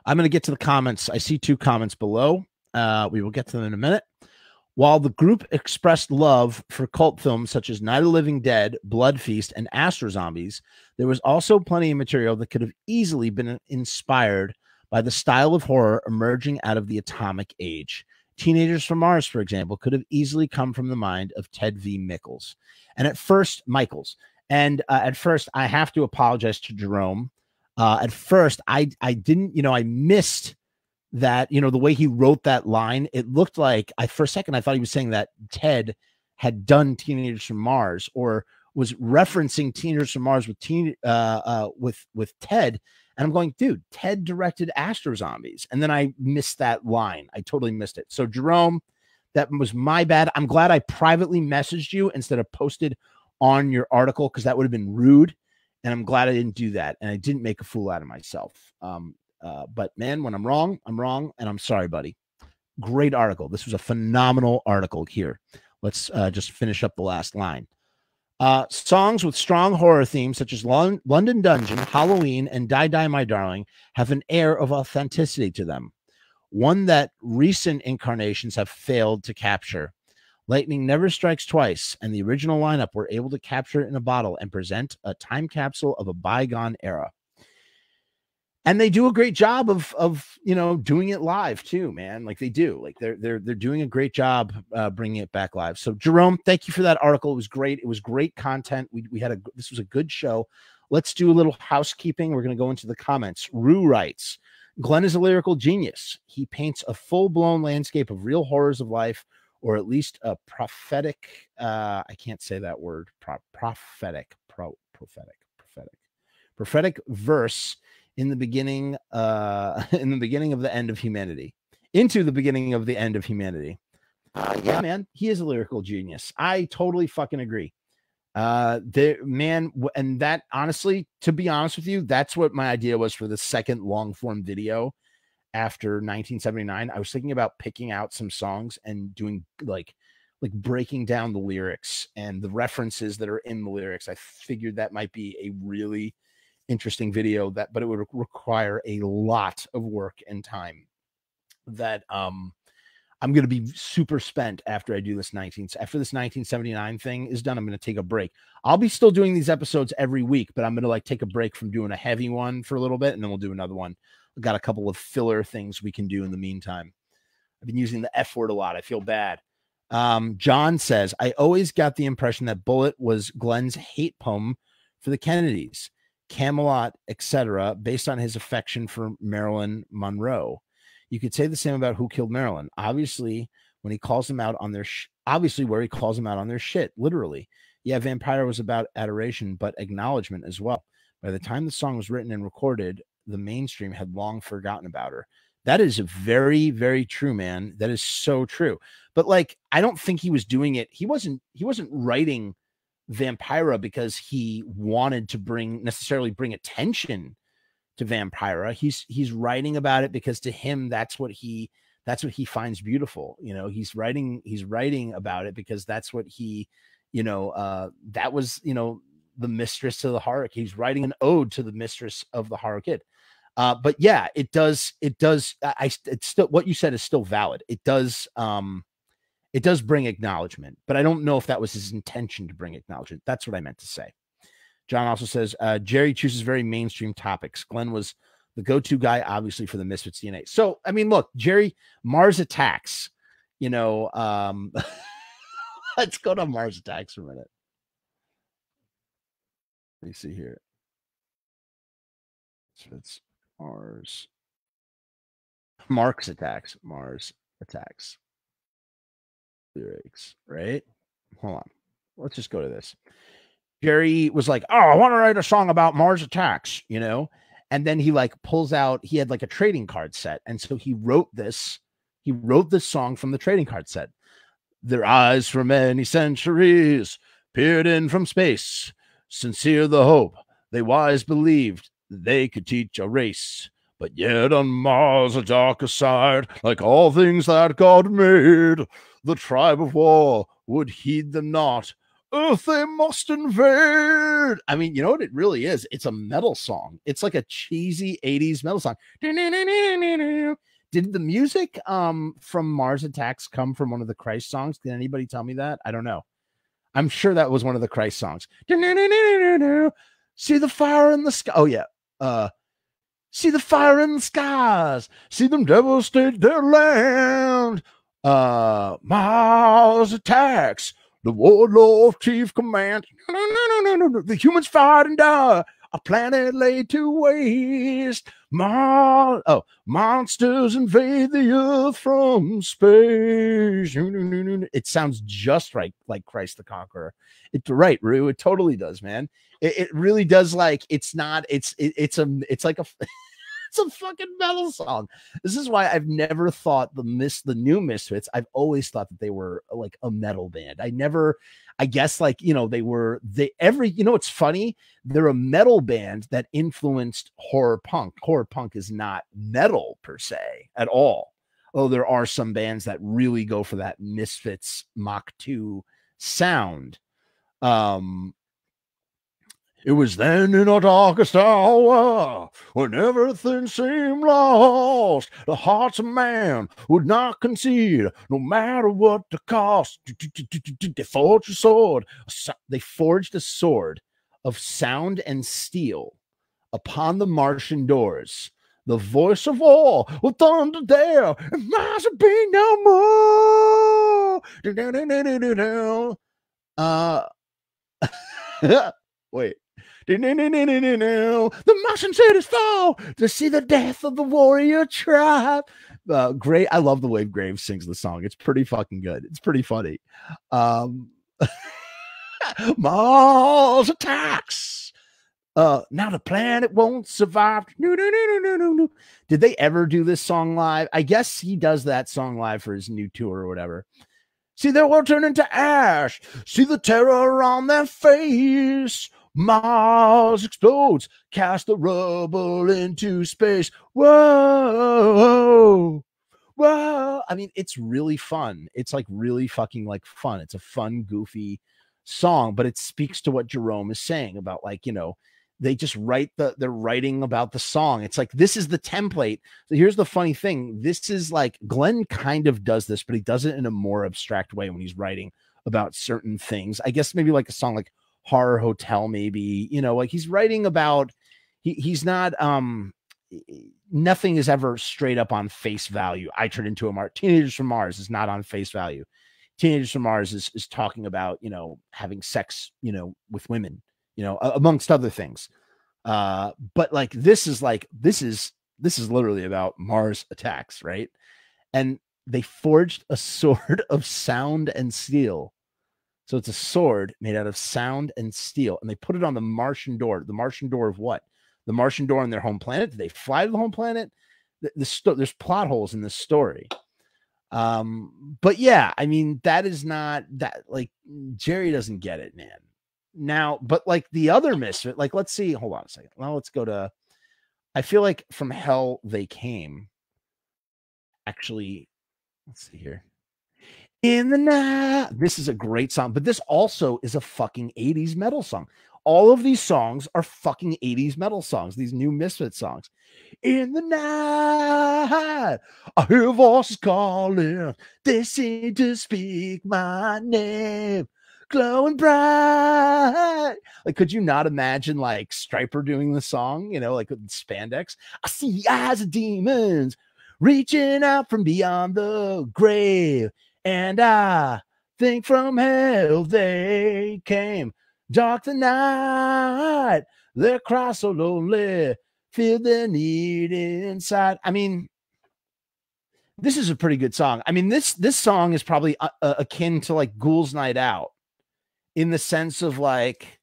I'm going to get to the comments. I see two comments below. We will get to them in a minute. While the group expressed love for cult films such as Night of the Living Dead, Blood Feast, and Astro Zombies, there was also plenty of material that could have easily been inspired by the style of horror emerging out of the atomic age. Teenagers from Mars, for example, could have easily come from the mind of Ted V. Michaels. And at first, I have to apologize to Jerome. At first, I didn't, I missed that, the way he wrote that line. It looked like, for a second, I thought he was saying that Ted had done Teenagers from Mars or was referencing Teenagers from Mars with Ted. And I'm going, dude, Ted directed Astro Zombies. And then I missed that line. I totally missed it. So Jerome, that was my bad. I'm glad I privately messaged you instead of posted on your article, because that would have been rude. And I'm glad I didn't do that. And I didn't make a fool out of myself. But man, when I'm wrong, and I'm sorry, buddy. Great article. This was a phenomenal article here. Let's just finish up the last line. Songs with strong horror themes such as London Dungeon, Halloween, and Die Die My Darling have an air of authenticity to them, one that recent incarnations have failed to capture. Lightning never strikes twice, and the original lineup were able to capture it in a bottle and present a time capsule of a bygone era. And they do a great job of doing it live too, man. Like they do, like they're doing a great job bringing it back live. So Jerome, thank you for that article. It was great. It was great content. This was a good show. Let's do a little housekeeping. We're going to go into the comments. Rue writes, Glenn is a lyrical genius. He paints a full-blown landscape of real horrors of life, or at least a prophetic. I can't say that word. Prophetic verse. In the beginning of the end of humanity, into the beginning of the end of humanity. Yeah, man, he is a lyrical genius. I totally fucking agree. And that, honestly, to be honest with you, that's what my idea was for the second long form video after 1979. I was thinking about picking out some songs and doing like breaking down the lyrics and the references that are in the lyrics. I figured that might be a really interesting video, but it would require a lot of work and time that I'm going to be super spent after I do this 1979 thing is done. I'm going to take a break. I'll be still doing these episodes every week, but I'm going to take a break from doing a heavy one for a little bit, and then we'll do another one. I've got a couple of filler things we can do in the meantime. I've been using the F word a lot. I feel bad. John says, I always got the impression that Bullet was Glenn's hate poem for the Kennedys, Camelot, etc., based on his affection for Marilyn Monroe. You could say the same about Who Killed Marilyn. Obviously, when he calls them out on their where he calls them out on their shit, literally. Yeah, Vampire was about adoration, but acknowledgement as well. By the time the song was written and recorded, the mainstream had long forgotten about her. That is very, very true, man. That is so true. But I don't think he was doing it. He wasn't writing Vampira because he wanted to necessarily bring attention to Vampira. He's writing about it because to him that's what he finds beautiful. He's writing about it because that's what he that was the mistress to the horror. He's writing an ode to the mistress of the horror kid. But yeah, it does it's still, what you said is still valid. It does bring acknowledgement, but I don't know if that was his intention to bring acknowledgement. That's what I meant to say. John also says, Jerry chooses very mainstream topics. Glenn was the go-to guy, obviously, for the Misfits DNA. So, I mean, look, Jerry, Mars Attacks, let's go to Mars Attacks for a minute. Let me see here. So it's Mars. Mark's Attacks, Mars Attacks lyrics, right? Hold on. Let's just go to this. Jerry was like, "Oh, I want to write a song about Mars attacks," you know? And then he like pulls out, he had like a trading card set. And so he wrote this song from the trading card set. Their eyes for many centuries peered in from space. Sincere the hope, they wise believed they could teach a race. But yet on Mars a darker side, like all things that God made, the tribe of war would heed them not. Earth they must invade. I mean, you know what it really is? It's a metal song. It's like a cheesy 80s metal song. Did the music from Mars Attacks come from one of the Christ songs? Can anybody tell me that? I don't know. I'm sure that was one of the Christ songs. See the fire in the sky. Oh yeah. See the fire in the skies. See them devastate their land. Mars Attacks. The warlord chief command. The humans fight and die. A planet laid to waste. Monsters invade the earth from space. It sounds just right, like Christ the Conqueror. It's right, Rue. It totally does, man. It really does. Like it's not. It's like a. It's a fucking metal song. This is why I've never thought the new Misfits. I've always thought that they were like a metal band. I guess like, you know, it's funny. They're a metal band that influenced horror punk. Horror punk is not metal per se at all. Oh, there are some bands that really go for that Misfits Mach 2 sound. It was then in our darkest hour, when everything seemed lost, the hearts of man would not concede, no matter what the cost. They forged a sword. They forged a sword of sound and steel upon the Martian doors. The voice of war will thunder there, and Mars will be no more. Wait. The Martian cities fall to see the death of the warrior tribe. Great. I love the way Graves sings the song. It's pretty fucking good. It's pretty funny. Mars Attacks. Now the planet won't survive. Did they ever do this song live? I guess he does that song live for his new tour or whatever. See, they will turn into ash. See the terror on their face. Mars explodes. Cast the rubble into space. Whoa. Whoa. I mean, it's really fun. It's like really fucking like fun. It's a fun, goofy song, but it speaks to what Jerome is saying about like, you know, they just they're writing about the song. It's like, this is the template. So here's the funny thing. This is like, Glenn kind of does this, but he does it in a more abstract way when he's writing about certain things. I guess maybe like a song like Horror Hotel, maybe, you know, like he's writing about, he's not, nothing is ever straight up on face value. I Turn Into a Mars. Teenagers from Mars is not on face value. Teenagers from Mars is talking about, you know, having sex, you know, with women, you know, amongst other things. But like, this is literally about Mars Attacks, right? And they forged a sword of sound and steel. So it's a sword made out of sound and steel, and they put it on the Martian door. The Martian door of what? The Martian door on their home planet. Did they fly to the home planet? There's plot holes in this story. But yeah, I mean, that is not that, like, Jerry doesn't get it, man. Now, but like the other Misfit, like, let's see, hold on a second. Well, let's go to, I feel like From Hell They Came. Actually, let's see here. In the night. This is a great song, but this also is a fucking 80s metal song. All of these songs are fucking 80s metal songs, these new Misfit songs. In the night, I hear voices calling. They seem to speak my name. Glowing bright. Like, could you not imagine like Stryper doing the song, you know, like with spandex? I see the eyes of demons reaching out from beyond the grave. And I think from hell they came. Dark the night, their cry so lonely, feel their need inside. I mean, This is a pretty good song. I mean, this song is probably akin to like Ghoul's Night Out, in the sense of like,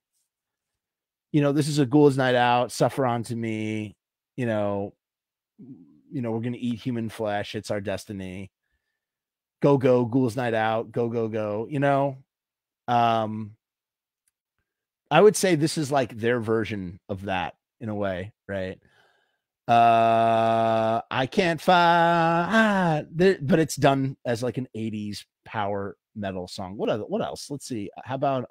you know, this is a Ghoul's Night Out, suffer unto me, you know, we're going to eat human flesh. It's our destiny. Go, go, Ghoul's Night Out. Go, go, go. You know, I would say this is like their version of that in a way, right? I can't fight, but it's done as like an 80s power metal song. What else? Let's see. How about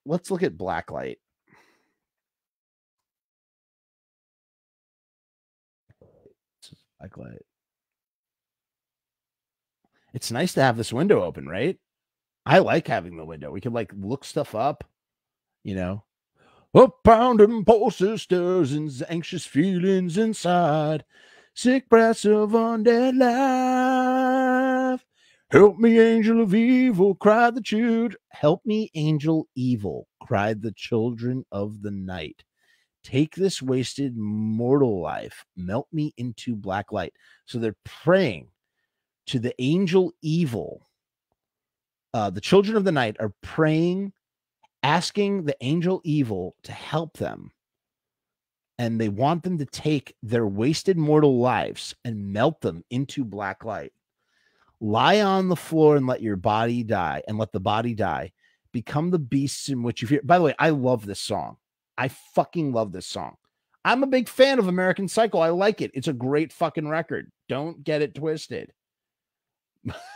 let's look at Blacklight. Blacklight. It's nice to have this window open, right? I like having the window. We can like look stuff up, you know. Up pounding pulses, stirs and anxious feelings inside. Sick breaths of undead life. Help me, angel of evil, cried the children. Help me, angel evil, cried the children of the night. Take this wasted mortal life, melt me into black light. So they're praying to the angel evil. The children of the night are praying, asking the angel evil to help them. And they want them to take their wasted mortal lives and melt them into black light. Lie on the floor and let your body die, and let the body die. Become the beasts in which you fear. By the way, I love this song. I fucking love this song. I'm a big fan of American Psycho. I like it. It's a great fucking record. Don't get it twisted.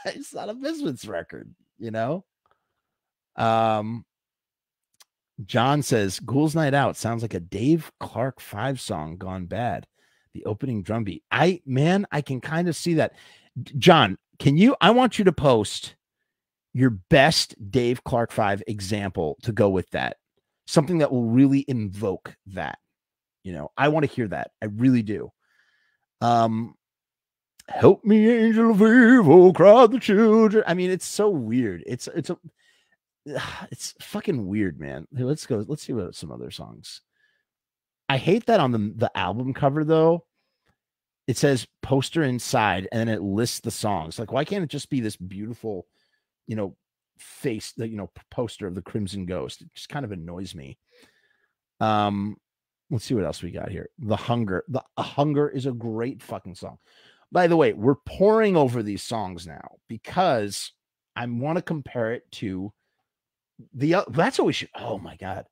It's not a Misfits record, you know? John says, Ghoul's Night Out sounds like a Dave Clark 5 song gone bad. The opening drum beat. I can kind of see that. John, I want you to post your best Dave Clark 5 example to go with that. Something that will really invoke that. You know, I want to hear that. I really do. Help me, angel of evil, cried the children. I mean, it's so weird. It's fucking weird, man. Hey, let's go. Let's see what some other songs. I hate that on the album cover, though. It says poster inside, and then it lists the songs. Like, why can't it just be this beautiful, you know, face, the, you know, poster of the Crimson Ghost? It just kind of annoys me. Let's see what else we got here. The Hunger. The Hunger is a great fucking song. By the way, we're pouring over these songs now because I want to compare it to that's what we should. Oh my God.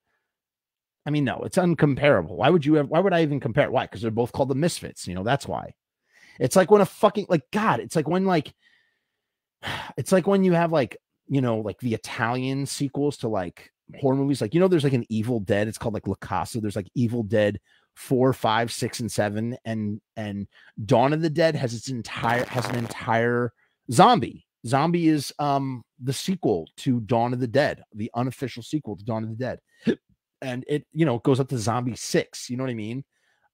I mean, no, it's uncomparable. Why would I even compare it? Why? Because they're both called the Misfits. You know, that's why. It's like when a fucking, like, God, it's like when you have like, you know, like the Italian sequels to like horror movies. Like, you know, there's like an Evil Dead. It's called like La Casa. There's like Evil Dead 4, 5, 6, and 7. And Dawn of the Dead has an entire zombie. Zombie is the sequel to Dawn of the Dead, the unofficial sequel to Dawn of the Dead. And it, you know, goes up to Zombie 6. You know what I mean?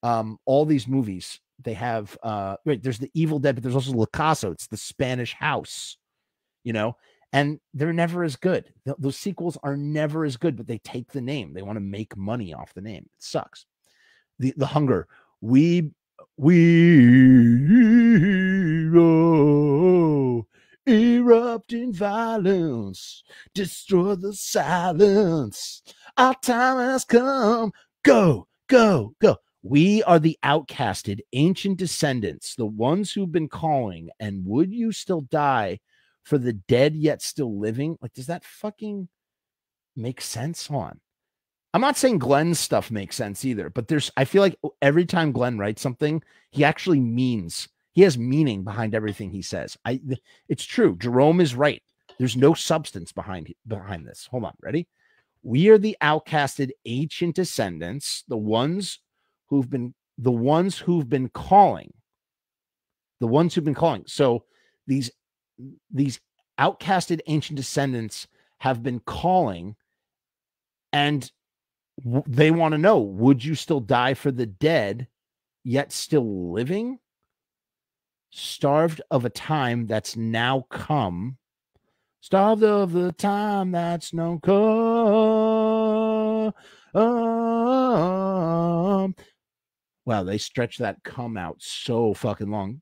All these movies, they have right, there's the Evil Dead, but there's also La Casa. It's the Spanish house, you know, and they're never as good. Those sequels are never as good, but they take the name. They want to make money off the name. It sucks. The Hunger. We erupt in violence, destroy the silence. Our time has come. Go, go, go. We are the outcasted, ancient descendants, the ones who've been calling. And would you still die for the dead yet still living? Like, does that fucking make sense? Hold on. I'm not saying Glenn's stuff makes sense either, but I feel like every time Glenn writes something, he has meaning behind everything he says. It's true. Jerome is right. There's no substance behind this. Hold on. Ready? We are the outcasted ancient descendants, the ones who've been calling. So these outcasted ancient descendants have been calling, and they want to know, would you still die for the dead yet still living? Starved of a time that's now come. Starved of the time that's now come. Wow, they stretch that come out so fucking long.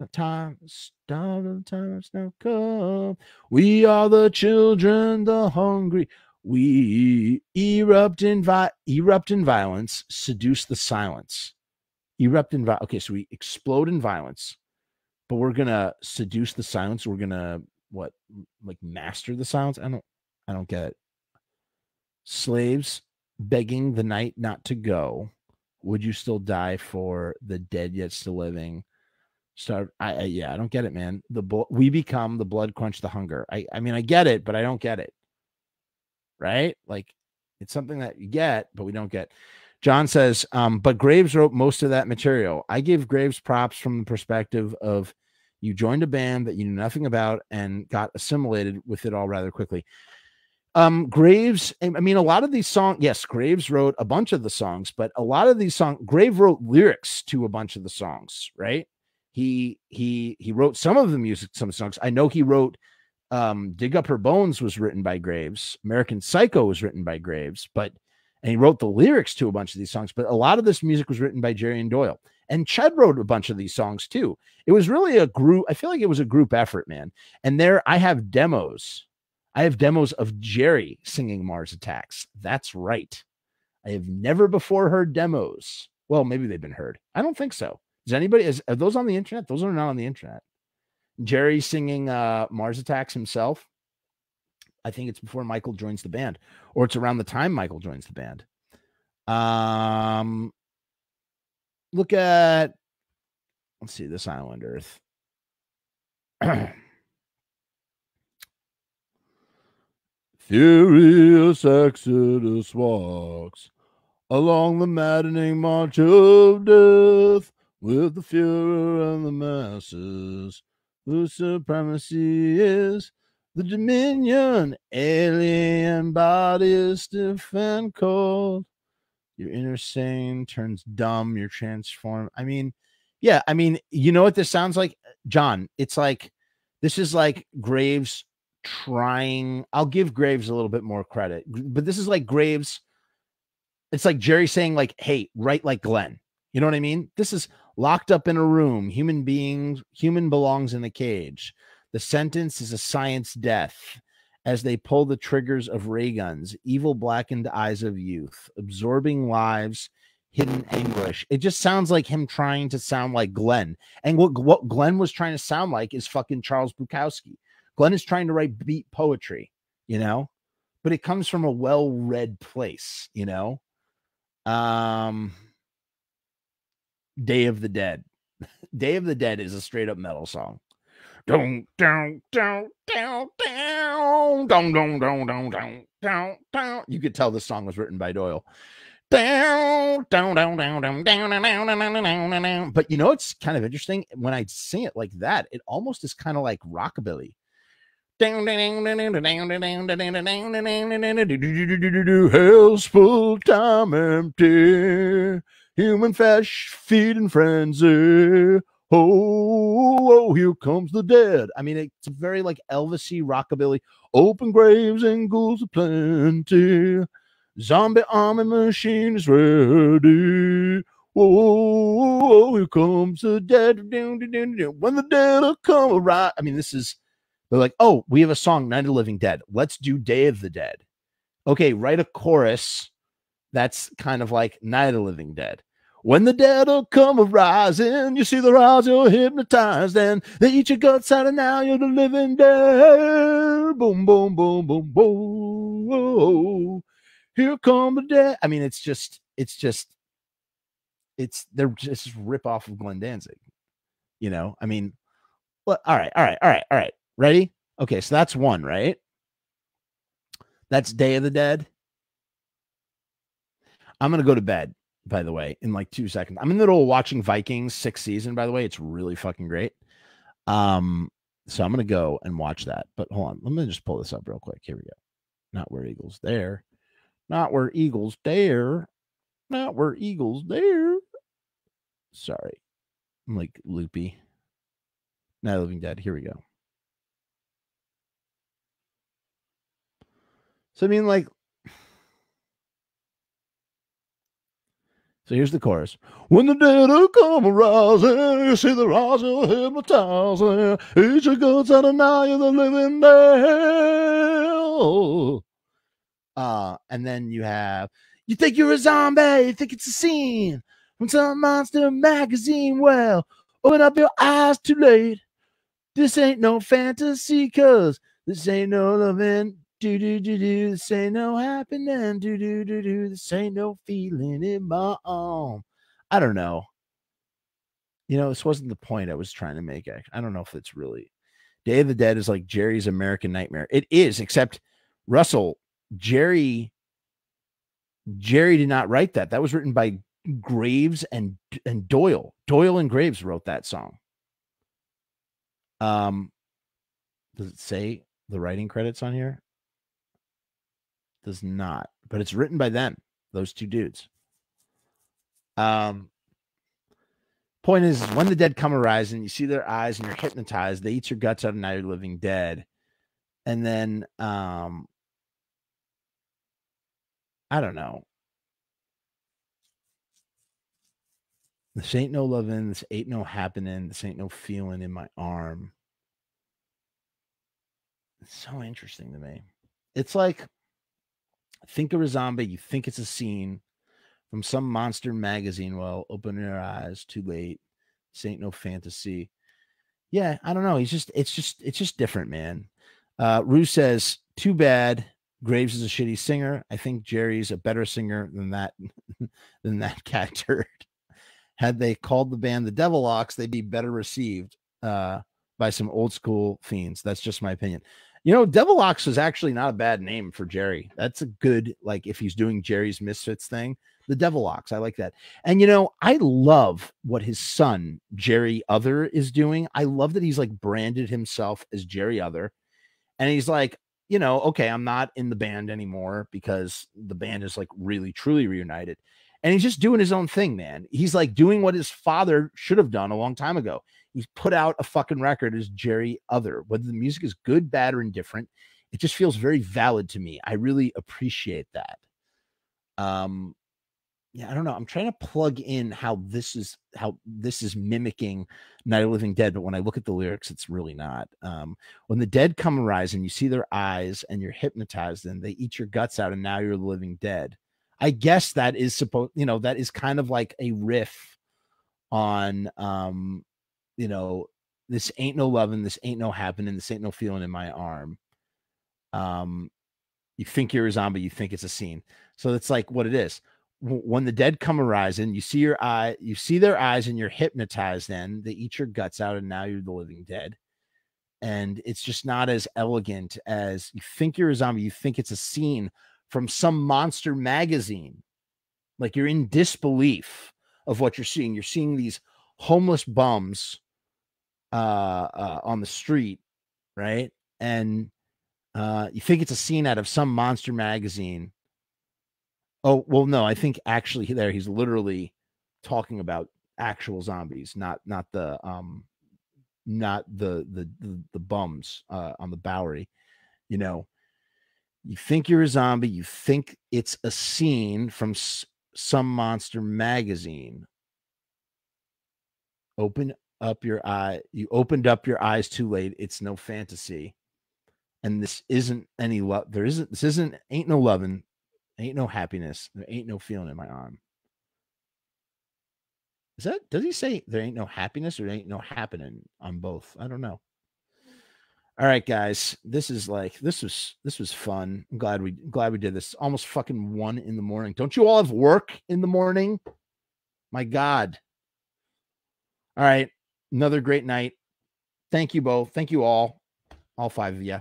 The time, start of the times now come. We are the children, the hungry. We erupt in violence, seduce the silence. Erupt in violence. Okay, so we explode in violence, but we're gonna seduce the silence. We're gonna what? Like master the silence? I don't get it. Slaves begging the night not to go. Would you still die for the dead yet still living? Start. Yeah, I don't get it, man. We become the blood quench the hunger. I mean, I get it, but I don't get it. Right? Like, it's something that you get, but we don't get. John says, but Graves wrote most of that material. I give Graves props from the perspective of you joined a band that you knew nothing about and got assimilated with it all rather quickly. Graves, I mean, a lot of these songs, yes, Graves wrote a bunch of the songs, but a lot of these songs, Graves wrote lyrics to a bunch of the songs, right? He wrote some of the music, some songs. I know he wrote Dig Up Her Bones was written by Graves. American Psycho was written by Graves, and he wrote the lyrics to a bunch of these songs, but a lot of this music was written by Jerry and Doyle. And Ched wrote a bunch of these songs too. It was really a group. I feel like it was a group effort, man. And there I have demos. I have demos of Jerry singing Mars Attacks. That's right. I have never before heard demos. Well, maybe they've been heard. I don't think so. Does anybody, are those on the internet? Those are not on the internet. Jerry singing Mars Attacks himself. I think it's before Michael joins the band, or it's around the time Michael joins the band. Look at, let's see, This Island Earth. Furious Exodus walks along the maddening march of death with the Führer and the masses, whose supremacy is the dominion. Alien body is stiff and cold. Your inner sane turns dumb. You're transformed. I mean, yeah, I mean, you know what this sounds like, John? It's like, this is like Graves trying. I'll give Graves a little bit more credit, but this is like Graves. It's like Jerry saying, like, hey, write like Glenn. You know what I mean? This is locked up in a room. Human belongs in a cage. The sentence is a science death as they pull the triggers of ray guns, evil blackened eyes of youth, absorbing lives, hidden anguish. It just sounds like him trying to sound like Glenn. And what Glenn was trying to sound like is fucking Charles Bukowski. Glenn is trying to write beat poetry, you know, but it comes from a well-read place, you know. Day of the Dead. Day of the Dead is a straight up metal song. Down, down, down, down, down, down, down, down, down, down, down, down. You could tell this song was written by Doyle. Down, down, down, down, down, down, down, down, down, down, down. But you know, it's kind of interesting when I sing it like that. It almost is kind of like rockabilly. Hell's full time empty. Human flesh feeding frenzy. Oh, here comes the dead. I mean, it's very like Elvis-y rockabilly. Open graves and ghouls aplenty. Zombie army machine is ready. Whoa, here comes the dead. When the dead will come around. I mean, they're like, oh, we have a song, Night of the Living Dead. Let's do Day of the Dead. Okay, write a chorus that's kind of like Night of the Living Dead. When the dead will come arising, you see the rise, you're hypnotized, and they eat your guts out, and now you're the living dead. Boom, boom, boom, boom, boom. Whoa. Here come the dead. I mean, they're just rip off of Glenn Danzig. You know, I mean, well, all right. Ready? Okay, so that's one, right? That's Day of the Dead. I'm going to go to bed, by the way, in like 2 seconds. I'm in the middle of watching Vikings 6th season, by the way. It's really fucking great. So I'm going to go and watch that. But hold on. Let me just pull this up real quick. Here we go. Not where Eagles there. Not where Eagles there. Not where Eagles there. Sorry. I'm like loopy. Night of the Living Dead. Here we go. So, I mean, like, So here's the chorus. When the dead come rising, you see the rising hypnotizing. Each of goes out and now you're the living dead. And then you have, you think you're a zombie, you think it's a scene from some monster magazine. Well, open up your eyes too late. This ain't no fantasy, cause this ain't no loving. Do. This ain't no happening. Do. This ain't no feeling in my arm. I don't know. This wasn't the point I was trying to make. I don't know if it's really. Day of the Dead is like Jerry's American Nightmare. It is, except Russell, Jerry did not write that. That was written by Graves and Doyle. Doyle and Graves wrote that song. Does it say the writing credits on here? Does not, but it's written by them, those two dudes. Point is, when the dead come arising, you see their eyes and you're hypnotized. They eat your guts out and now you're living dead. And then, I don't know. This ain't no loving. This ain't no happening. This ain't no feeling in my arm. It's so interesting to me. It's like, think of a zombie. You think it's a scene from some monster magazine. Well, open your eyes. Too late. This ain't no fantasy. Yeah, I don't know. It's just different, man. Rue says, too bad. Graves is a shitty singer. I think Jerry's a better singer than that cat turd. Had they called the band the Devilocks, they'd be better received by some old school fiends. That's just my opinion. Devilocks is actually not a bad name for Jerry. That's a good, like, if he's doing Jerry's Misfits thing, the Devilocks. I like that. And, I love what his son, Jerry Other, is doing. I love that he's like branded himself as Jerry Other. And he's like, okay, I'm not in the band anymore because the band is like really, truly reunited. And he's just doing his own thing, man. He's like doing what his father should have done a long time ago. He's put out a fucking record as Jerry Other. Whether the music is good, bad, or indifferent, it just feels very valid to me. I really appreciate that. Yeah, I don't know. I'm trying to plug in how this is mimicking Night of the Living Dead, but when I look at the lyrics, it's really not. When the dead come arising, you see their eyes and you're hypnotized, and they eat your guts out, and now you're the living dead. I guess that is supposed, that is kind of like a riff on, this ain't no loving, this ain't no happening, this ain't no feeling in my arm. You think you're a zombie, you think it's a scene. So it's like what it is. When the dead come arising, you see their eyes and you're hypnotized. Then they eat your guts out, and now you're the living dead. And it's just not as elegant as you think you're a zombie. You think it's a scene from some monster magazine. Like you're in disbelief of what you're seeing. You're seeing these homeless bums on the street, right? And you think it's a scene out of some monster magazine. Oh, well, no, I think actually he's literally talking about actual zombies, not the bums on the Bowery. You think you're a zombie, you think it's a scene from some monster magazine. Open up your eye. You opened up your eyes too late. It's no fantasy. And this isn't any love. Ain't no loving. Ain't no happiness. There ain't no feeling in my arm. Does he say there ain't no happiness or there ain't no happening on both? I don't know. All right, guys. This was fun. I'm glad we did this. Almost fucking 1 a.m. Don't you all have work in the morning? My God. All right. Another great night. Thank you both. Thank you all 5 of you.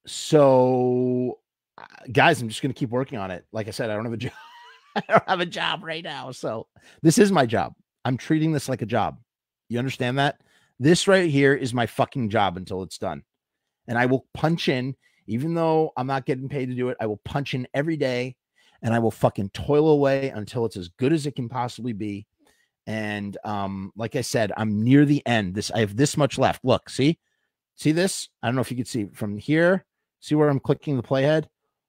So guys, I'm just going to keep working on it. Like I said, I don't have a job. I don't have a job right now. So this is my job. I'm treating this like a job. You understand that? This right here is my fucking job until it's done. And I will punch in, even though I'm not getting paid to do it. I will punch in every day and I will fucking toil away until it's as good as it can possibly be. And like I said, I'm near the end. I have this much left. Look, see this? I don't know if you can see from here. See where I'm clicking the playhead?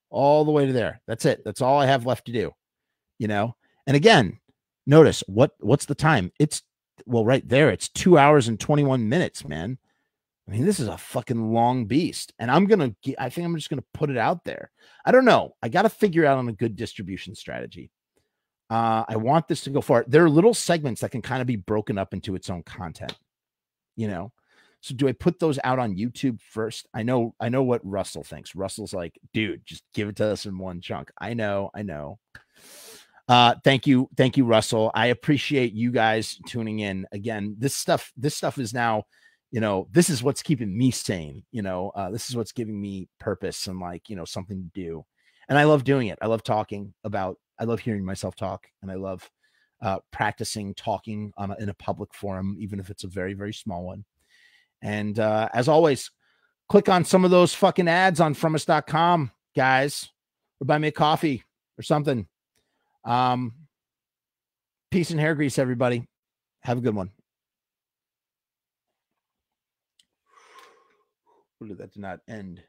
all the way to there. That's it. That's all I have left to do, you know? And again, notice what's the time? It's, well, right there, it's 2 hours and 21 minutes, man. I mean, this is a fucking long beast. And I think I'm just going to put it out there. I don't know. I got to figure out on a good distribution strategy. I want this to go far. There are little segments that can kind of be broken up into its own content, you know? So do I put those out on YouTube first? I know what Russell thinks. Russell's like, dude, just give it to us in one chunk. I know. Thank you, Russell. I appreciate you guys tuning in. Again, this stuff is now, you know, this is what's keeping me sane. You know, this is what's giving me purpose and, like, you know, something to do. And I love doing it. I love I love hearing myself talk, and I love practicing talking in a public forum, even if it's a very, very small one. And as always, click on some of those fucking ads on Frumess.com, guys, or buy me a coffee or something. Peace and hair grease, everybody. Have a good one. That did not end.